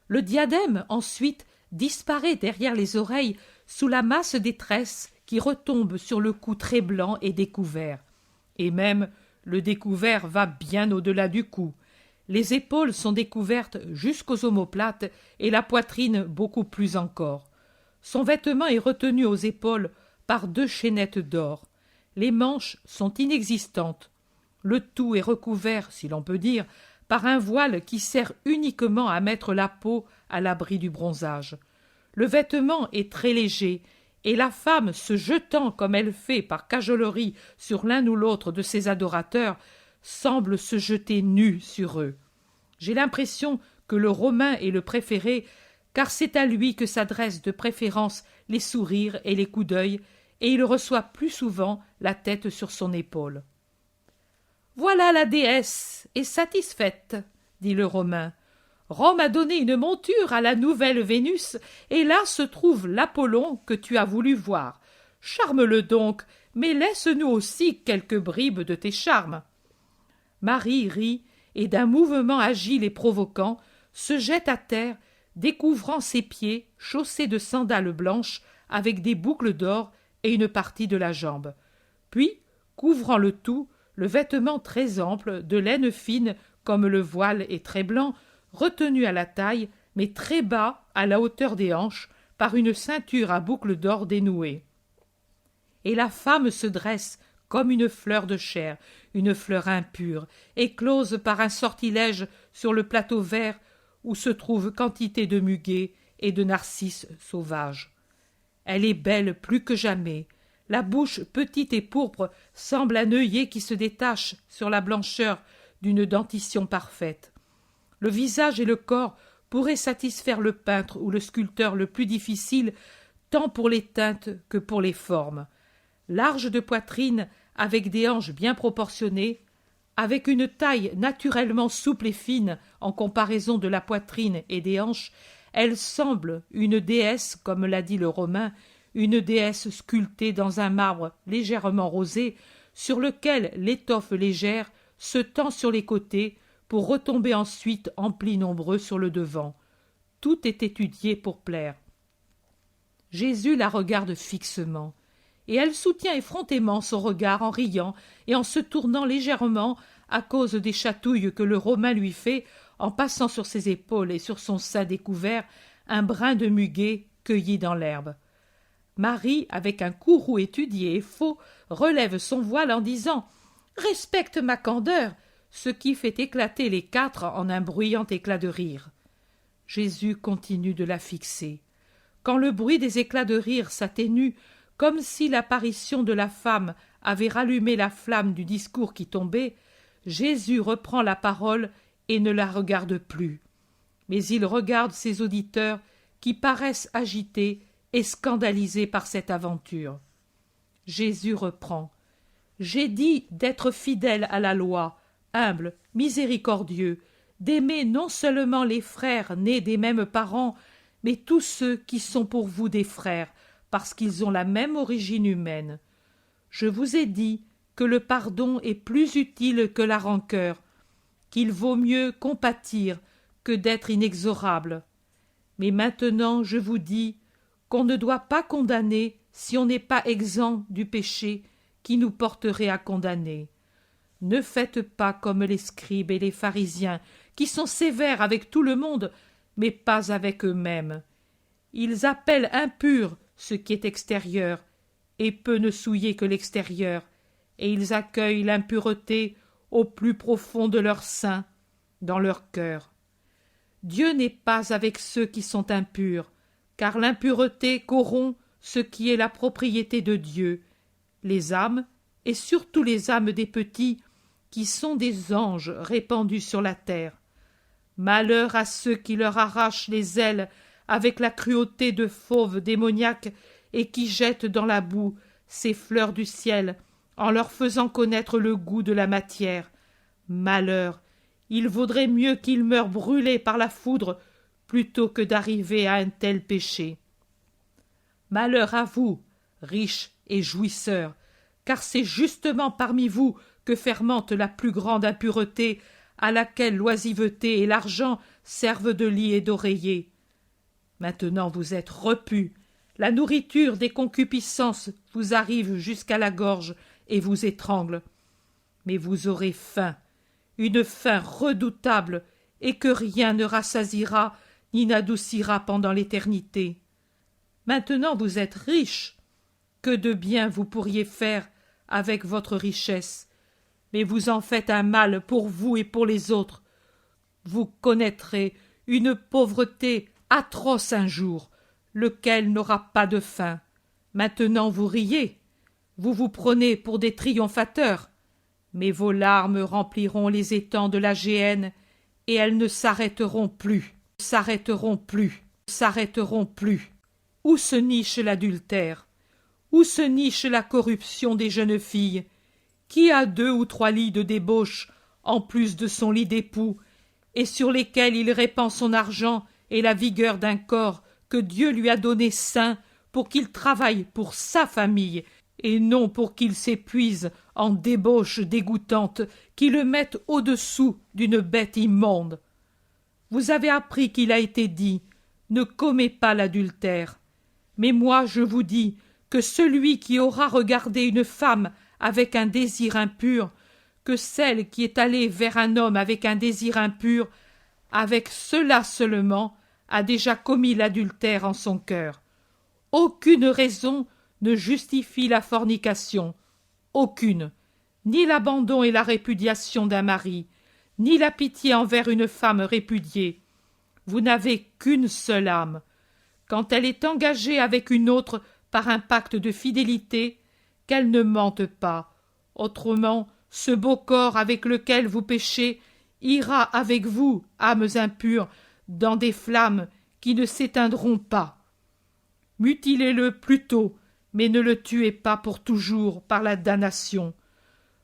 Le diadème, ensuite, disparaît derrière les oreilles sous la masse des tresses qui retombent sur le cou très blanc et découvert. Et même, le découvert va bien au-delà du cou. Les épaules sont découvertes jusqu'aux omoplates et la poitrine beaucoup plus encore. Son vêtement est retenu aux épaules par 2 chaînettes d'or. Les manches sont inexistantes. Le tout est recouvert, si l'on peut dire, par un voile qui sert uniquement à mettre la peau à l'abri du bronzage. Le vêtement est très léger, et la femme, se jetant comme elle fait par cajolerie sur l'un ou l'autre de ses adorateurs, semble se jeter nue sur eux. J'ai l'impression que le Romain est le préféré, car c'est à lui que s'adressent de préférence les sourires et les coups d'œil, et il reçoit plus souvent la tête sur son épaule. « Voilà la déesse, est satisfaite, » dit le Romain. « Rome a donné une monture à la nouvelle Vénus, et là se trouve l'Apollon que tu as voulu voir. Charme-le donc, mais laisse-nous aussi quelques bribes de tes charmes. » Marie rit, et d'un mouvement agile et provoquant, se jette à terre, découvrant ses pieds chaussés de sandales blanches avec des boucles d'or et une partie de la jambe. Puis, couvrant le tout, le vêtement très ample, de laine fine comme le voile est très blanc, retenu à la taille, mais très bas à la hauteur des hanches, par une ceinture à boucles d'or dénouée. Et la femme se dresse comme une fleur de chair, une fleur impure, éclose par un sortilège sur le plateau vert où se trouve quantité de muguets et de narcisses sauvages. Elle est belle plus que jamais. La bouche petite et pourpre semble un œillet qui se détache sur la blancheur d'une dentition parfaite. Le visage et le corps pourraient satisfaire le peintre ou le sculpteur le plus difficile, tant pour les teintes que pour les formes. Large de poitrine, avec des hanches bien proportionnées, avec une taille naturellement souple et fine en comparaison de la poitrine et des hanches, elle semble une déesse, comme l'a dit le Romain, une déesse sculptée dans un marbre légèrement rosé, sur lequel l'étoffe légère se tend sur les côtés pour retomber ensuite en plis nombreux sur le devant. Tout est étudié pour plaire. Jésus la regarde fixement, et elle soutient effrontément son regard en riant et en se tournant légèrement à cause des chatouilles que le Romain lui fait en passant sur ses épaules et sur son sein découvert un brin de muguet cueilli dans l'herbe. Marie, avec un courroux étudié et faux, relève son voile en disant « Respecte ma candeur », ce qui fait éclater les quatre en un bruyant éclat de rire. Jésus continue de la fixer. Quand le bruit des éclats de rire s'atténue, comme si l'apparition de la femme avait rallumé la flamme du discours qui tombait, Jésus reprend la parole et ne la regarde plus. Mais il regarde ses auditeurs qui paraissent agités et scandalisés par cette aventure. Jésus reprend. « J'ai dit d'être fidèle à la loi, humble, miséricordieux, d'aimer non seulement les frères nés des mêmes parents, mais tous ceux qui sont pour vous des frères, parce qu'ils ont la même origine humaine. Je vous ai dit que le pardon est plus utile que la rancœur, qu'il vaut mieux compatir que d'être inexorable. Mais maintenant je vous dis qu'on ne doit pas condamner si on n'est pas exempt du péché qui nous porterait à condamner. Ne faites pas comme les scribes et les pharisiens, qui sont sévères avec tout le monde, mais pas avec eux-mêmes. Ils appellent impur ce qui est extérieur, et peu ne souiller que l'extérieur, et ils accueillent l'impureté au plus profond de leur sein, dans leur cœur. Dieu n'est pas avec ceux qui sont impurs, car l'impureté corrompt ce qui est la propriété de Dieu, les âmes, et surtout les âmes des petits, qui sont des anges répandus sur la terre. Malheur à ceux qui leur arrachent les ailes avec la cruauté de fauves démoniaques et qui jettent dans la boue ces fleurs du ciel en leur faisant connaître le goût de la matière. Malheur, il vaudrait mieux qu'ils meurent brûlés par la foudre plutôt que d'arriver à un tel péché. Malheur à vous, riches et jouisseurs, car c'est justement parmi vous que fermente la plus grande impureté, à laquelle l'oisiveté et l'argent servent de lit et d'oreiller. Maintenant vous êtes repus, la nourriture des concupiscences vous arrive jusqu'à la gorge et vous étrangle. Mais vous aurez faim, une faim redoutable, et que rien ne rassasiera ni n'adoucira pendant l'éternité. Maintenant vous êtes riches, que de bien vous pourriez faire avec votre richesse, mais vous en faites un mal pour vous et pour les autres. Vous connaîtrez une pauvreté atroce un jour, lequel n'aura pas de fin. Maintenant vous riez, vous vous prenez pour des triomphateurs, mais vos larmes rempliront les étangs de la géhenne, et elles ne s'arrêteront plus, s'arrêteront plus, s'arrêteront plus. Où se niche l'adultère? Où se niche la corruption des jeunes filles? Qui a 2 ou 3 lits de débauche, en plus de son lit d'époux, et sur lesquels il répand son argent et la vigueur d'un corps que Dieu lui a donné sain pour qu'il travaille pour sa famille, et non pour qu'il s'épuise en débauches dégoûtantes qui le mettent au-dessous d'une bête immonde. Vous avez appris qu'il a été dit « Ne commets pas l'adultère ». Mais moi je vous dis que celui qui aura regardé une femme avec un désir impur, que celle qui est allée vers un homme avec un désir impur, avec cela seulement, a déjà commis l'adultère en son cœur. Aucune raison ne justifie la fornication, aucune, ni l'abandon et la répudiation d'un mari, ni la pitié envers une femme répudiée. Vous n'avez qu'une seule âme. Quand elle est engagée avec une autre par un pacte de fidélité, qu'elle ne mente pas. Autrement, ce beau corps avec lequel vous péchez ira avec vous, âmes impures, dans des flammes qui ne s'éteindront pas. Mutilez-le plutôt, mais ne le tuez pas pour toujours par la damnation.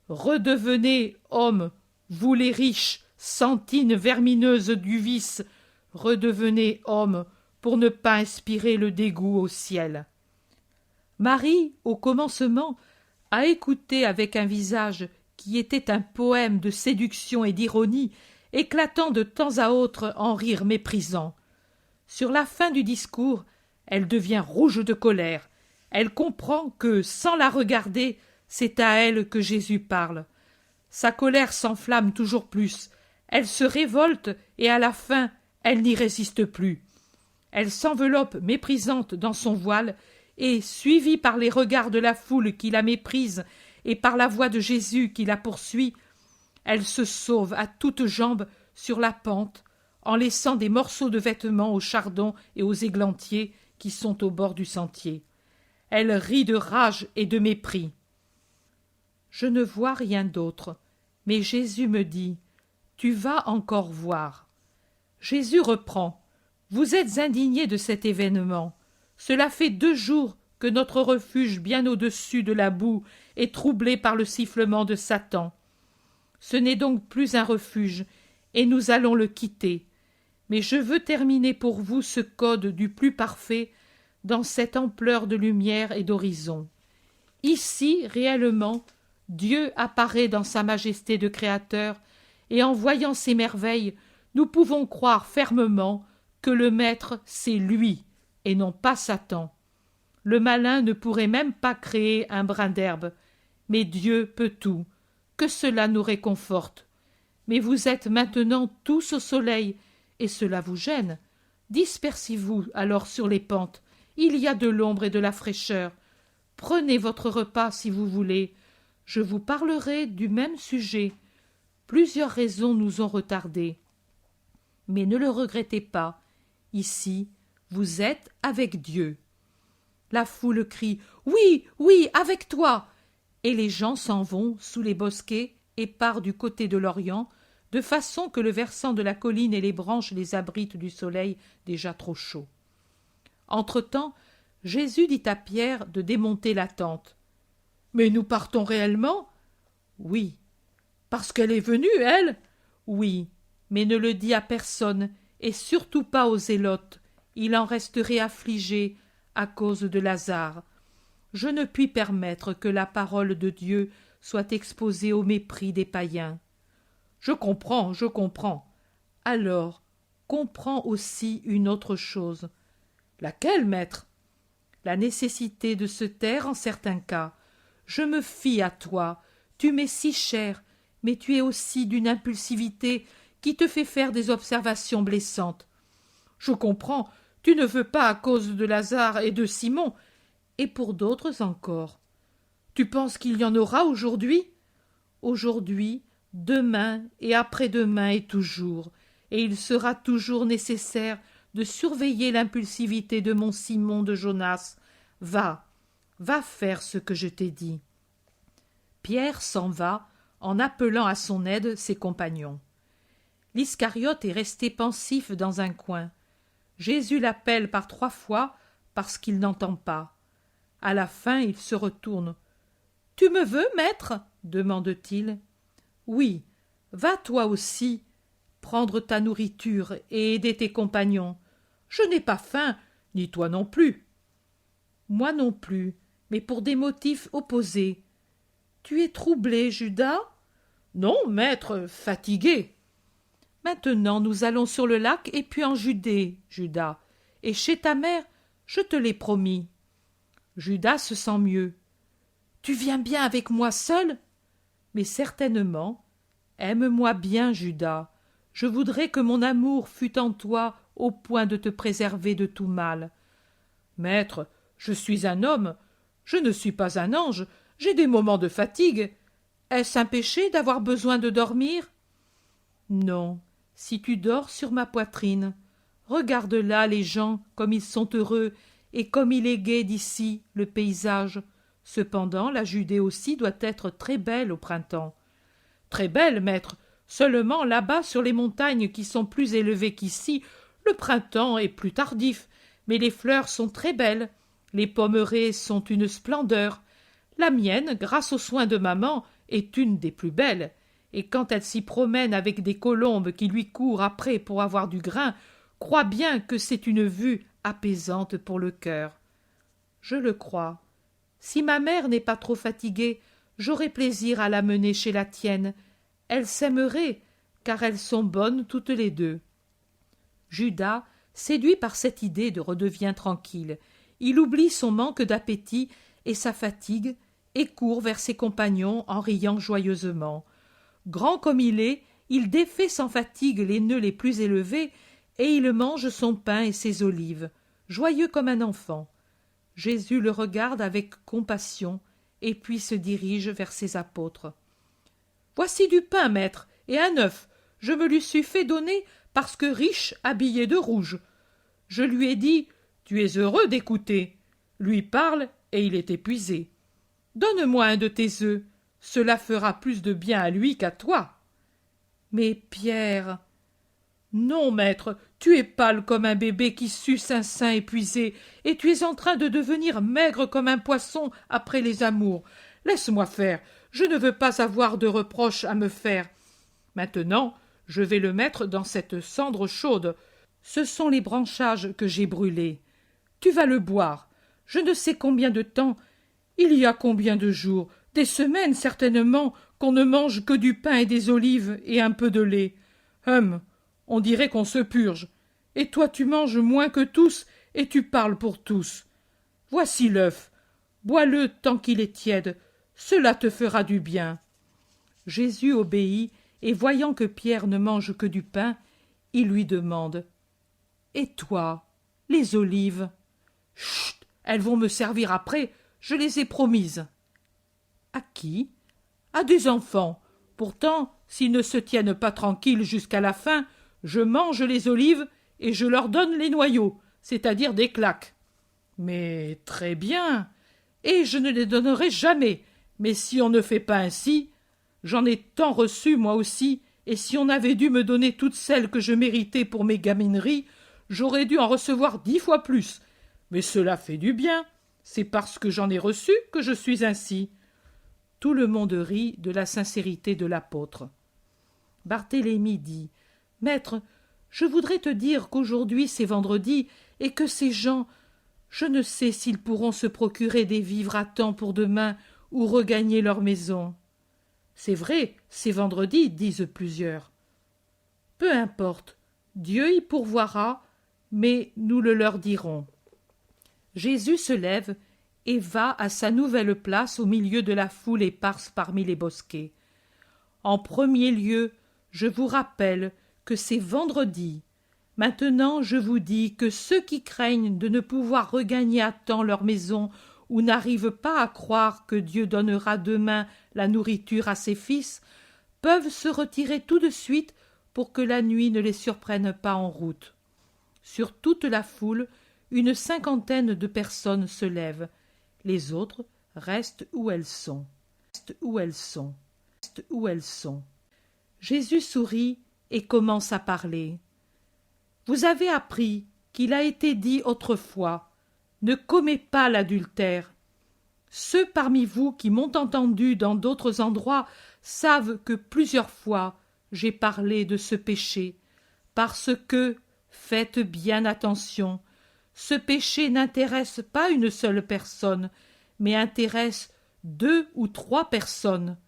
Redevenez hommes, vous les riches, sentines vermineuses du vice, redevenez hommes pour ne pas inspirer le dégoût au ciel. Marie, au commencement, a écouté avec un visage qui était un poème de séduction et d'ironie, éclatant de temps à autre en rires méprisants. Sur la fin du discours, elle devient rouge de colère. Elle comprend que, sans la regarder, c'est à elle que Jésus parle. Sa colère s'enflamme toujours plus. Elle se révolte et à la fin, elle n'y résiste plus. Elle s'enveloppe méprisante dans son voile et, suivie par les regards de la foule qui la méprise et par la voix de Jésus qui la poursuit, elle se sauve à toutes jambes sur la pente en laissant des morceaux de vêtements aux chardons et aux églantiers qui sont au bord du sentier. Elle rit de rage et de mépris. Je ne vois rien d'autre, mais Jésus me dit « Tu vas encore voir ». Jésus reprend « Vous êtes indignés de cet événement. Cela fait 2 jours que notre refuge bien au-dessus de la boue est troublé par le sifflement de Satan. Ce n'est donc plus un refuge, et nous allons le quitter. Mais je veux terminer pour vous ce code du plus parfait dans cette ampleur de lumière et d'horizon. Ici, réellement, Dieu apparaît dans sa majesté de Créateur, et en voyant ces merveilles, nous pouvons croire fermement que le Maître, c'est lui, et non pas Satan. Le malin ne pourrait même pas créer un brin d'herbe, mais Dieu peut tout. Que cela nous réconforte. Mais vous êtes maintenant tous au soleil, et cela vous gêne. Dispersez-vous alors sur les pentes. Il y a de l'ombre et de la fraîcheur. Prenez votre repas si vous voulez. Je vous parlerai du même sujet. Plusieurs raisons nous ont retardés. Mais ne le regrettez pas. Ici, vous êtes avec Dieu. La foule crie « Oui, oui, avec toi !» et les gens s'en vont sous les bosquets et partent du côté de l'Orient, de façon que le versant de la colline et les branches les abritent du soleil déjà trop chaud. Entre-temps, Jésus dit à Pierre de démonter la tente. « Mais nous partons réellement ?»« Oui. »« Parce qu'elle est venue, elle ?»« Oui, mais ne le dis à personne, et surtout pas aux zélotes. Il en resterait affligé à cause de Lazare. Je ne puis permettre que la parole de Dieu soit exposée au mépris des païens. » « Je comprends, je comprends. » « Alors, comprends aussi une autre chose. »« Laquelle, maître ?»« La nécessité de se taire en certains cas. Je me fie à toi. Tu m'es si cher, mais tu es aussi d'une impulsivité qui te fait faire des observations blessantes. Je comprends, tu ne veux pas à cause de Lazare et de Simon, et pour d'autres encore. Tu penses qu'il y en aura aujourd'hui ? Aujourd'hui, demain et après-demain et toujours, et il sera toujours nécessaire de surveiller l'impulsivité de mon Simon de Jonas. Va faire ce que je t'ai dit. Pierre s'en va en appelant à son aide ses compagnons. L'Iscariote est resté pensif dans un coin. Jésus l'appelle par 3 fois parce qu'il n'entend pas. À la fin, il se retourne. « Tu me veux, maître ?» demande-t-il. « Oui, va toi aussi prendre ta nourriture et aider tes compagnons. Je n'ai pas faim, ni toi non plus. »« Moi non plus, mais pour des motifs opposés. Tu es troublé, Judas ? » ?»« Non, maître, fatigué. »« Maintenant nous allons sur le lac et puis en Judée, Judas, et chez ta mère, je te l'ai promis. » Judas se sent mieux. « Tu viens bien avec moi seul ? » ?»« Mais certainement. Aime-moi bien, Judas. Je voudrais que mon amour fût en toi au point de te préserver de tout mal. »« Maître, je suis un homme, je ne suis pas un ange, J'ai des moments de fatigue. Est-ce un péché d'avoir besoin de dormir? Non, si tu dors sur ma poitrine. Regarde là les gens, comme ils sont heureux, et comme il est gai d'ici, le paysage. Cependant, la Judée aussi doit être très belle au printemps. Très belle, maître. Seulement, là-bas, sur les montagnes qui sont plus élevées qu'ici, le printemps est plus tardif, mais les fleurs sont très belles. Les pommerées sont une splendeur. La mienne, grâce aux soins de maman, est une des plus belles. Et quand elle s'y promène avec des colombes qui lui courent après pour avoir du grain, crois bien que c'est une vue apaisante pour le cœur. Je le crois. Si ma mère n'est pas trop fatiguée, j'aurai plaisir à la mener chez la tienne. Elles s'aimeraient, car elles sont bonnes toutes les deux. Judas, séduit par cette idée, redevient tranquille. Il oublie son manque d'appétit et sa fatigue, et court vers ses compagnons en riant joyeusement. Grand comme il défait sans fatigue les nœuds les plus élevés, et il mange son pain et ses olives, joyeux comme un enfant. Jésus le regarde avec compassion, et puis se dirige vers ses apôtres. « Voici du pain, maître, et un œuf. Je me lui suis fait donner parce que riche, habillé de rouge. Je lui ai dit « Tu es heureux d'écouter ». Lui parle, et il est épuisé. Donne-moi un de tes œufs. Cela fera plus de bien à lui qu'à toi. Mais Pierre... Non, maître, tu es pâle comme un bébé qui suce un sein épuisé, et tu es en train de devenir maigre comme un poisson après les amours. Laisse-moi faire, je ne veux pas avoir de reproches à me faire. Maintenant, je vais le mettre dans cette cendre chaude. Ce sont les branchages que j'ai brûlés. Tu vas le boire. Je ne sais combien de temps. Il y a combien de jours, des semaines certainement, qu'on ne mange que du pain et des olives et un peu de lait. On dirait qu'on se purge. Et toi tu manges moins que tous, et tu parles pour tous. Voici l'œuf. Bois-le tant qu'il est tiède. Cela te fera du bien. Jésus obéit, et voyant que Pierre ne mange que du pain, il lui demande « Et toi, les olives ?»« Chut, elles vont me servir après, je les ai promises. »« À qui ?»« À des enfants. Pourtant, s'ils ne se tiennent pas tranquilles jusqu'à la fin, je mange les olives et je leur donne les noyaux, c'est-à-dire des claques. »« Mais très bien. Et je ne les donnerai jamais. Mais si on ne fait pas ainsi, j'en ai tant reçu moi aussi, et si on avait dû me donner toutes celles que je méritais pour mes gamineries, j'aurais dû en recevoir 10 fois plus. Mais cela fait du bien. C'est parce que j'en ai reçu que je suis ainsi. » Tout le monde rit de la sincérité de l'apôtre. Barthélemy dit « Maître, je voudrais te dire qu'aujourd'hui c'est vendredi et que ces gens, je ne sais s'ils pourront se procurer des vivres à temps pour demain ou regagner leur maison. » C'est vrai, c'est vendredi, disent plusieurs. Peu importe, Dieu y pourvoira, mais nous le leur dirons. Jésus se lève et va à sa nouvelle place au milieu de la foule éparse parmi les bosquets. En premier lieu, je vous rappelle que c'est vendredi. Maintenant, je vous dis que ceux qui craignent de ne pouvoir regagner à temps leur maison ou n'arrivent pas à croire que Dieu donnera demain la nourriture à ses fils, peuvent se retirer tout de suite pour que la nuit ne les surprenne pas en route. Sur toute la foule, une 50aine de personnes se lèvent. Les autres restent où elles sont. Jésus sourit et commence à parler. Vous avez appris qu'il a été dit autrefois « Ne commets pas l'adultère ». Ceux parmi vous qui m'ont entendu dans d'autres endroits savent que plusieurs fois j'ai parlé de ce péché, parce que, faites bien attention, ce péché n'intéresse pas une seule personne, mais intéresse 2 ou 3 personnes.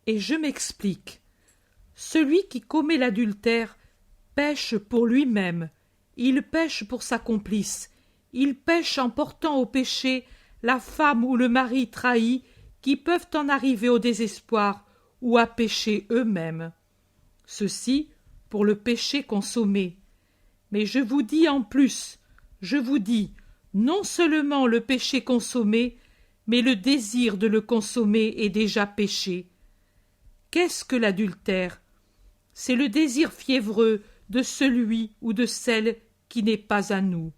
Et je m'explique. Celui qui commet l'adultère pêche pour lui-même, il pêche pour sa complice, il pêche en portant au péché la femme ou le mari trahi qui peuvent en arriver au désespoir ou à pécher eux-mêmes. Ceci pour le péché consommé. Mais je vous dis en plus, je vous dis, non seulement le péché consommé, mais le désir de le consommer est déjà péché. Qu'est-ce que l'adultère? C'est le désir fiévreux de celui ou de celle qui n'est pas à nous.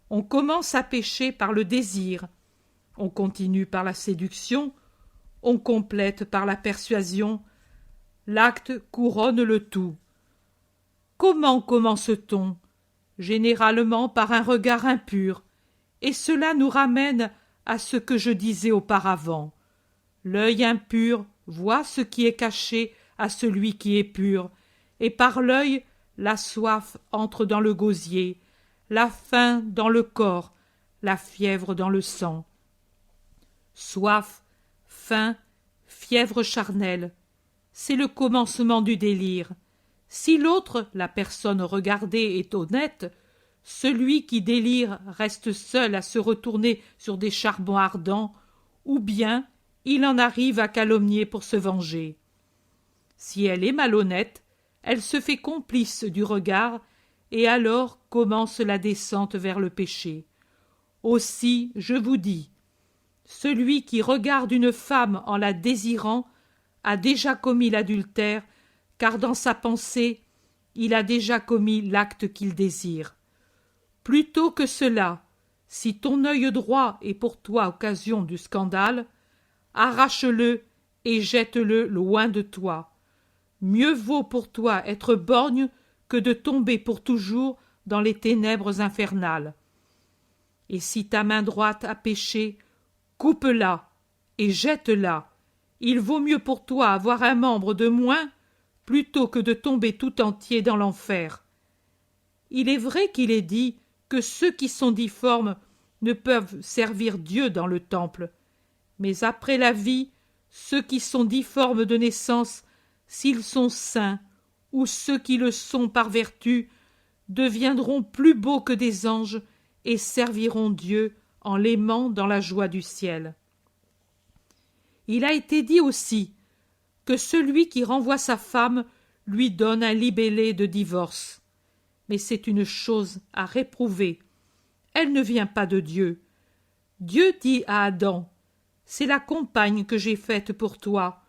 On commence à pécher par le désir, on continue par la séduction, on complète par la persuasion, l'acte couronne le tout. Comment commence-t-on? Généralement par un regard impur, et cela nous ramène à ce que je disais auparavant. L'œil impur voit ce qui est caché à celui qui est pur, et par l'œil la soif entre dans le gosier, la faim dans le corps, la fièvre dans le sang. Soif, faim, fièvre charnelle, c'est le commencement du délire. Si l'autre, la personne regardée, est honnête, celui qui délire reste seul à se retourner sur des charbons ardents, ou bien il en arrive à calomnier pour se venger. Si elle est malhonnête, elle se fait complice du regard, et alors commence la descente vers le péché. Aussi, je vous dis, celui qui regarde une femme en la désirant a déjà commis l'adultère, car dans sa pensée, il a déjà commis l'acte qu'il désire. Plutôt que cela, si ton œil droit est pour toi occasion du scandale, arrache-le et jette-le loin de toi. Mieux vaut pour toi être borgne que de tomber pour toujours dans les ténèbres infernales. Et si ta main droite a péché, coupe-la et jette-la. Il vaut mieux pour toi avoir un membre de moins plutôt que de tomber tout entier dans l'enfer. Il est vrai qu'il est dit que ceux qui sont difformes ne peuvent servir Dieu dans le temple, mais après la vie, ceux qui sont difformes de naissance, s'ils sont saints, ou ceux qui le sont par vertu, deviendront plus beaux que des anges et serviront Dieu en l'aimant dans la joie du ciel. Il a été dit aussi que celui qui renvoie sa femme lui donne un libellé de divorce. Mais c'est une chose à réprouver. Elle ne vient pas de Dieu. Dieu dit à Adam, « C'est la compagne que j'ai faite pour toi.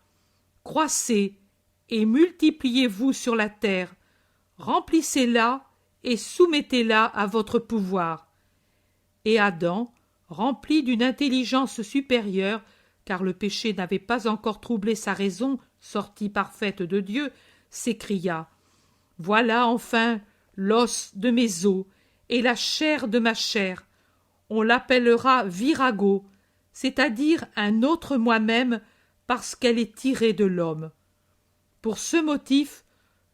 Croissez et multipliez-vous sur la terre, remplissez-la et soumettez-la à votre pouvoir. » Et Adam, rempli d'une intelligence supérieure, car le péché n'avait pas encore troublé sa raison, sortie parfaite de Dieu, s'écria, « Voilà enfin l'os de mes os et la chair de ma chair. On l'appellera virago, c'est-à-dire un autre moi-même, parce qu'elle est tirée de l'homme. Pour ce motif,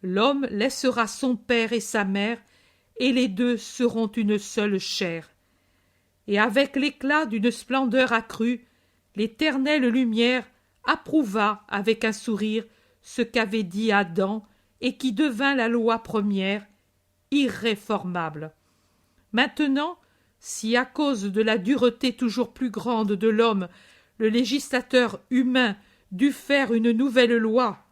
l'homme laissera son père et sa mère, et les deux seront une seule chair. Et avec l'éclat d'une splendeur accrue, l'éternelle lumière approuva avec un sourire ce qu'avait dit Adam et qui devint la loi première, irréformable. Maintenant, si à cause de la dureté toujours plus grande de l'homme, le législateur humain dut faire une nouvelle loi,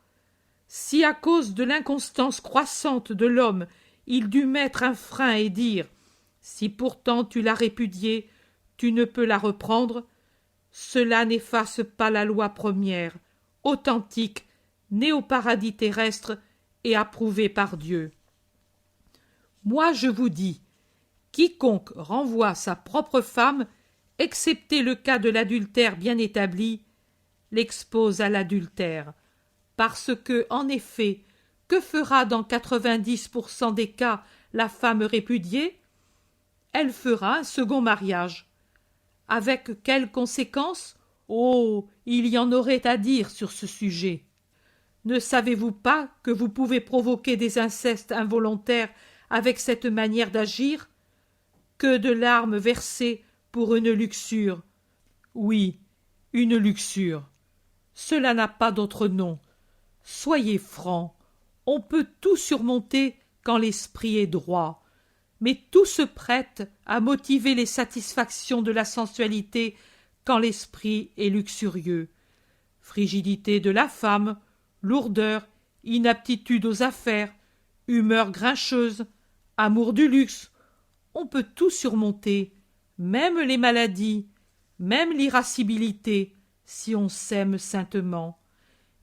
si à cause de l'inconstance croissante de l'homme, il dut mettre un frein et dire « Si pourtant tu l'as répudiée, tu ne peux la reprendre », cela n'efface pas la loi première, authentique, née au paradis terrestre et approuvée par Dieu. Moi je vous dis, quiconque renvoie sa propre femme, excepté le cas de l'adultère bien établi, l'expose à l'adultère, parce que, en effet, que fera dans 90% des cas la femme répudiée? Elle fera un second mariage. Avec quelles conséquences? Oh, il y en aurait à dire sur ce sujet. Ne savez-vous pas que vous pouvez provoquer des incestes involontaires avec cette manière d'agir? Que de larmes versées pour une luxure. Oui, une luxure. Cela n'a pas d'autre nom. Soyez francs, on peut tout surmonter quand l'esprit est droit, mais tout se prête à motiver les satisfactions de la sensualité quand l'esprit est luxurieux. Frigidité de la femme, lourdeur, inaptitude aux affaires, humeur grincheuse, amour du luxe, on peut tout surmonter, même les maladies, même l'irascibilité, si on s'aime saintement.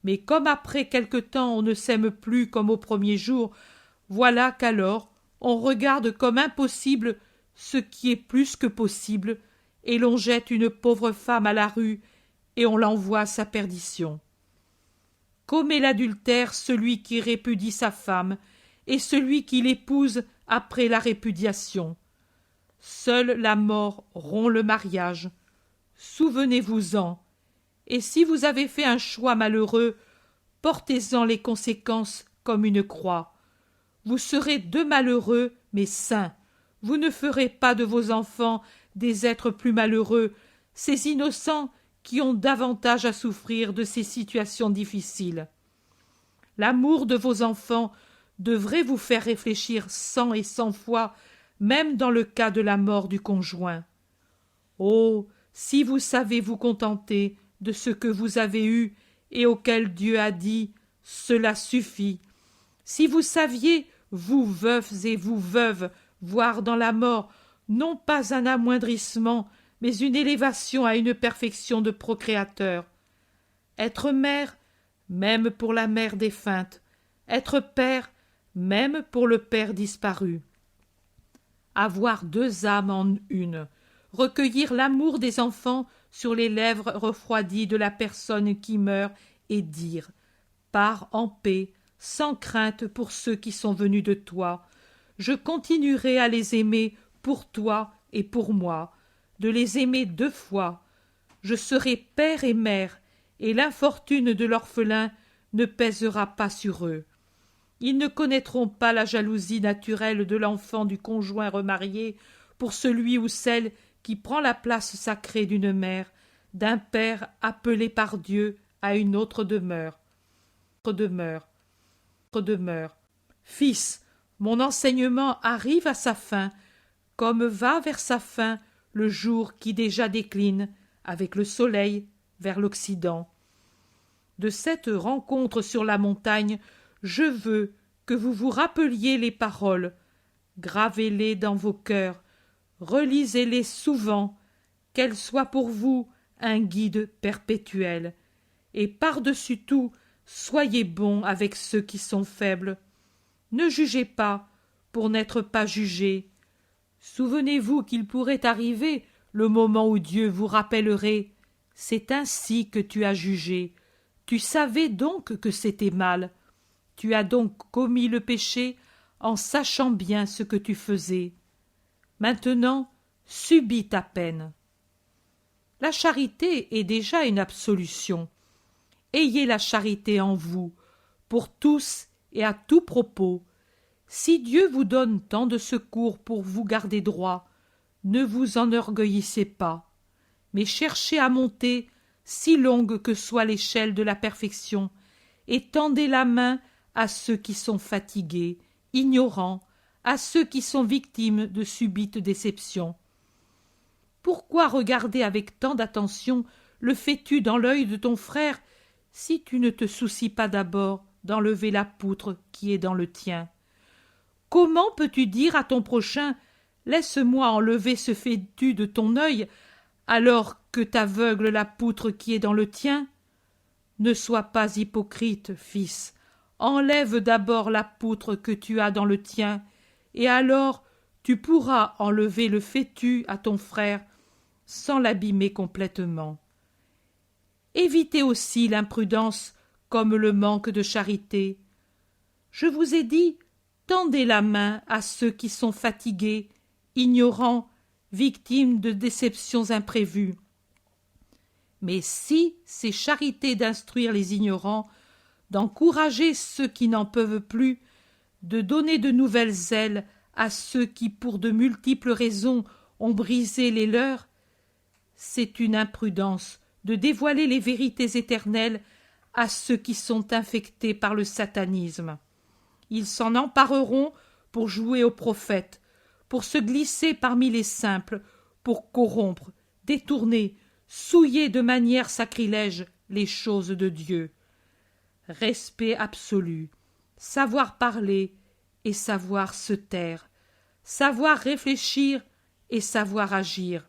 Mais comme après quelque temps on ne s'aime plus comme au premier jour, voilà qu'alors on regarde comme impossible ce qui est plus que possible, et l'on jette une pauvre femme à la rue, et on l'envoie à sa perdition. Commet l'adultère celui qui répudie sa femme, et celui qui l'épouse après la répudiation. Seule la mort rompt le mariage. Souvenez-vous-en, et si vous avez fait un choix malheureux, portez-en les conséquences comme une croix. Vous serez deux malheureux, mais saints. Vous ne ferez pas de vos enfants des êtres plus malheureux, ces innocents qui ont davantage à souffrir de ces situations difficiles. L'amour de vos enfants devrait vous faire réfléchir 100 et 100 fois, même dans le cas de la mort du conjoint. Oh, si vous savez vous contenter de ce que vous avez eu et auquel Dieu a dit « Cela suffit », si vous saviez, vous veufs et vous veuves, voir dans la mort non pas un amoindrissement, mais une élévation à une perfection de procréateur. Être mère, même pour la mère défunte, être père, même pour le père disparu. Avoir deux âmes en une, recueillir l'amour des enfants sur les lèvres refroidies de la personne qui meurt et dire « Pars en paix, sans crainte pour ceux qui sont venus de toi. Je continuerai à les aimer pour toi et pour moi, de les aimer deux fois. Je serai père et mère, et l'infortune de l'orphelin ne pèsera pas sur eux. Ils ne connaîtront pas la jalousie naturelle de l'enfant du conjoint remarié pour celui ou celle qui prend la place sacrée d'une mère, d'un père appelé par Dieu à une autre demeure. Fils, mon enseignement arrive à sa fin, comme va vers sa fin le jour qui déjà décline, avec le soleil, vers l'Occident. De cette rencontre sur la montagne, je veux que vous vous rappeliez les paroles, gravez-les dans vos cœurs, relisez-les souvent, qu'elles soient pour vous un guide perpétuel. Et par-dessus tout, soyez bons avec ceux qui sont faibles. Ne jugez pas pour n'être pas jugés. Souvenez-vous qu'il pourrait arriver le moment où Dieu vous rappellerait « C'est ainsi que tu as jugé. Tu savais donc que c'était mal. Tu as donc commis le péché en sachant bien ce que tu faisais. Maintenant, subis ta peine. » La charité est déjà une absolution. Ayez la charité en vous, pour tous et à tout propos. Si Dieu vous donne tant de secours pour vous garder droit, ne vous enorgueillissez pas, mais cherchez à monter, si longue que soit l'échelle de la perfection, et tendez la main à ceux qui sont fatigués, ignorants, à ceux qui sont victimes de subites déceptions. Pourquoi regarder avec tant d'attention le fétu dans l'œil de ton frère, si tu ne te soucies pas d'abord d'enlever la poutre qui est dans le tien? Comment peux-tu dire à ton prochain « Laisse-moi enlever ce fétu de ton œil » alors que t'aveugle la poutre qui est dans le tien? Ne sois pas hypocrite, fils. Enlève d'abord la poutre que tu as dans le tien, et alors tu pourras enlever le fétu à ton frère sans l'abîmer complètement. Évitez aussi l'imprudence comme le manque de charité. Je vous ai dit, tendez la main à ceux qui sont fatigués, ignorants, victimes de déceptions imprévues. Mais si c'est charité d'instruire les ignorants, d'encourager ceux qui n'en peuvent plus, de donner de nouvelles ailes à ceux qui, pour de multiples raisons, ont brisé les leurs, c'est une imprudence de dévoiler les vérités éternelles à ceux qui sont infectés par le satanisme. Ils s'en empareront pour jouer aux prophètes, pour se glisser parmi les simples, pour corrompre, détourner, souiller de manière sacrilège les choses de Dieu. Respect absolu, savoir parler et savoir se taire, savoir réfléchir et savoir agir.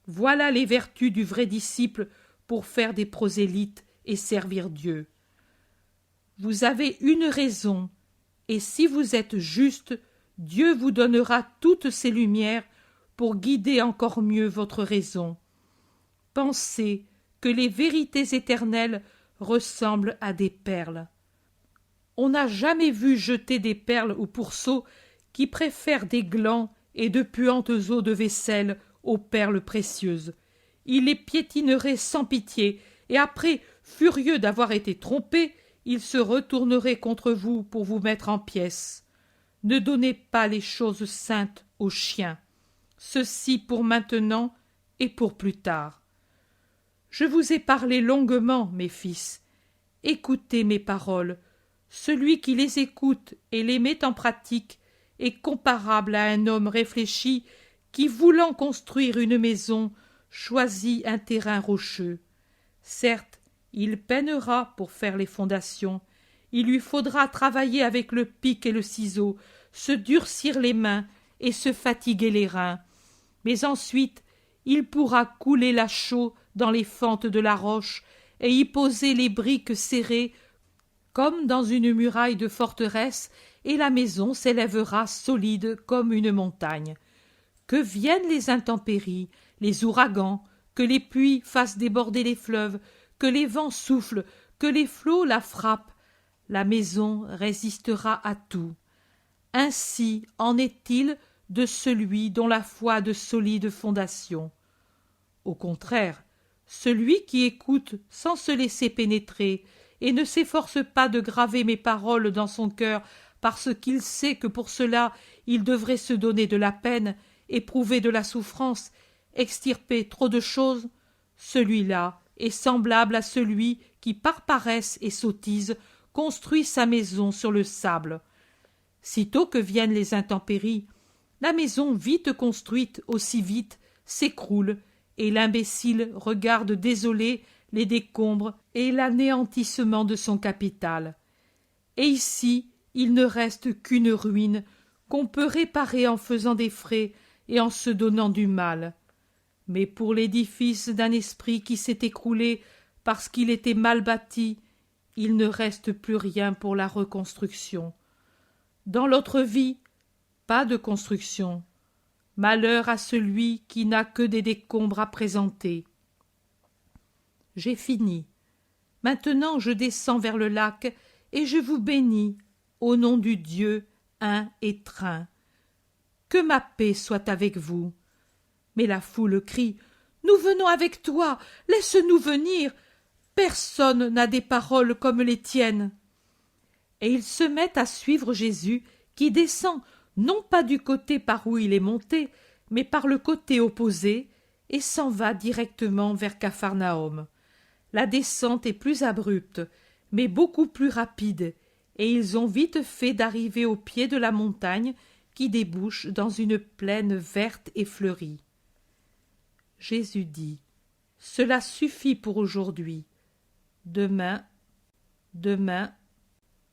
Voilà les vertus du vrai disciple pour faire des prosélytes et servir Dieu. Vous avez une raison, et si vous êtes juste, Dieu vous donnera toutes ces lumières pour guider encore mieux votre raison. Pensez que les vérités éternelles ressemblent à des perles. On n'a jamais vu jeter des perles au pourceau qui préfèrent des glands et de puantes eaux de vaisselle aux perles précieuses. Il les piétinerait sans pitié, et après, furieux d'avoir été trompé, il se retournerait contre vous pour vous mettre en pièces. Ne donnez pas les choses saintes aux chiens. Ceci pour maintenant et pour plus tard. Je vous ai parlé longuement, mes fils. Écoutez mes paroles. Celui qui les écoute et les met en pratique est comparable à un homme réfléchi qui, voulant construire une maison, choisit un terrain rocheux. Certes, il peinera pour faire les fondations. Il lui faudra travailler avec le pic et le ciseau, se durcir les mains et se fatiguer les reins. Mais ensuite, il pourra couler la chaux dans les fentes de la roche et y poser les briques serrées comme dans une muraille de forteresse, et la maison s'élèvera solide comme une montagne. Que viennent les intempéries, les ouragans, que les pluies fassent déborder les fleuves, que les vents soufflent, que les flots la frappent, la maison résistera à tout. Ainsi en est-il de celui dont la foi a de solides fondations. Au contraire, celui qui écoute sans se laisser pénétrer et ne s'efforce pas de graver mes paroles dans son cœur parce qu'il sait que pour cela il devrait se donner de la peine, éprouver de la souffrance, extirper trop de choses, celui-là est semblable à celui qui, par paresse et sottise, construit sa maison sur le sable. Sitôt que viennent les intempéries, la maison vite construite aussi vite s'écroule, et l'imbécile regarde désolé les décombres et l'anéantissement de son capital. Et ici, il ne reste qu'une ruine qu'on peut réparer en faisant des frais et en se donnant du mal. Mais pour l'édifice d'un esprit qui s'est écroulé parce qu'il était mal bâti, il ne reste plus rien pour la reconstruction. Dans l'autre vie, pas de construction. Malheur à celui qui n'a que des décombres à présenter. J'ai fini. Maintenant je descends vers le lac et je vous bénis, au nom du Dieu un et trin. Que ma paix soit avec vous. Mais la foule crie « Nous venons avec toi, laisse-nous venir. Personne n'a des paroles comme les tiennes. » Et ils se mettent à suivre Jésus qui descend non pas du côté par où il est monté, mais par le côté opposé, et s'en va directement vers Capharnaüm. La descente est plus abrupte, mais beaucoup plus rapide, et ils ont vite fait d'arriver au pied de la montagne qui débouche dans une plaine verte et fleurie. Jésus dit « Cela suffit pour aujourd'hui. Demain,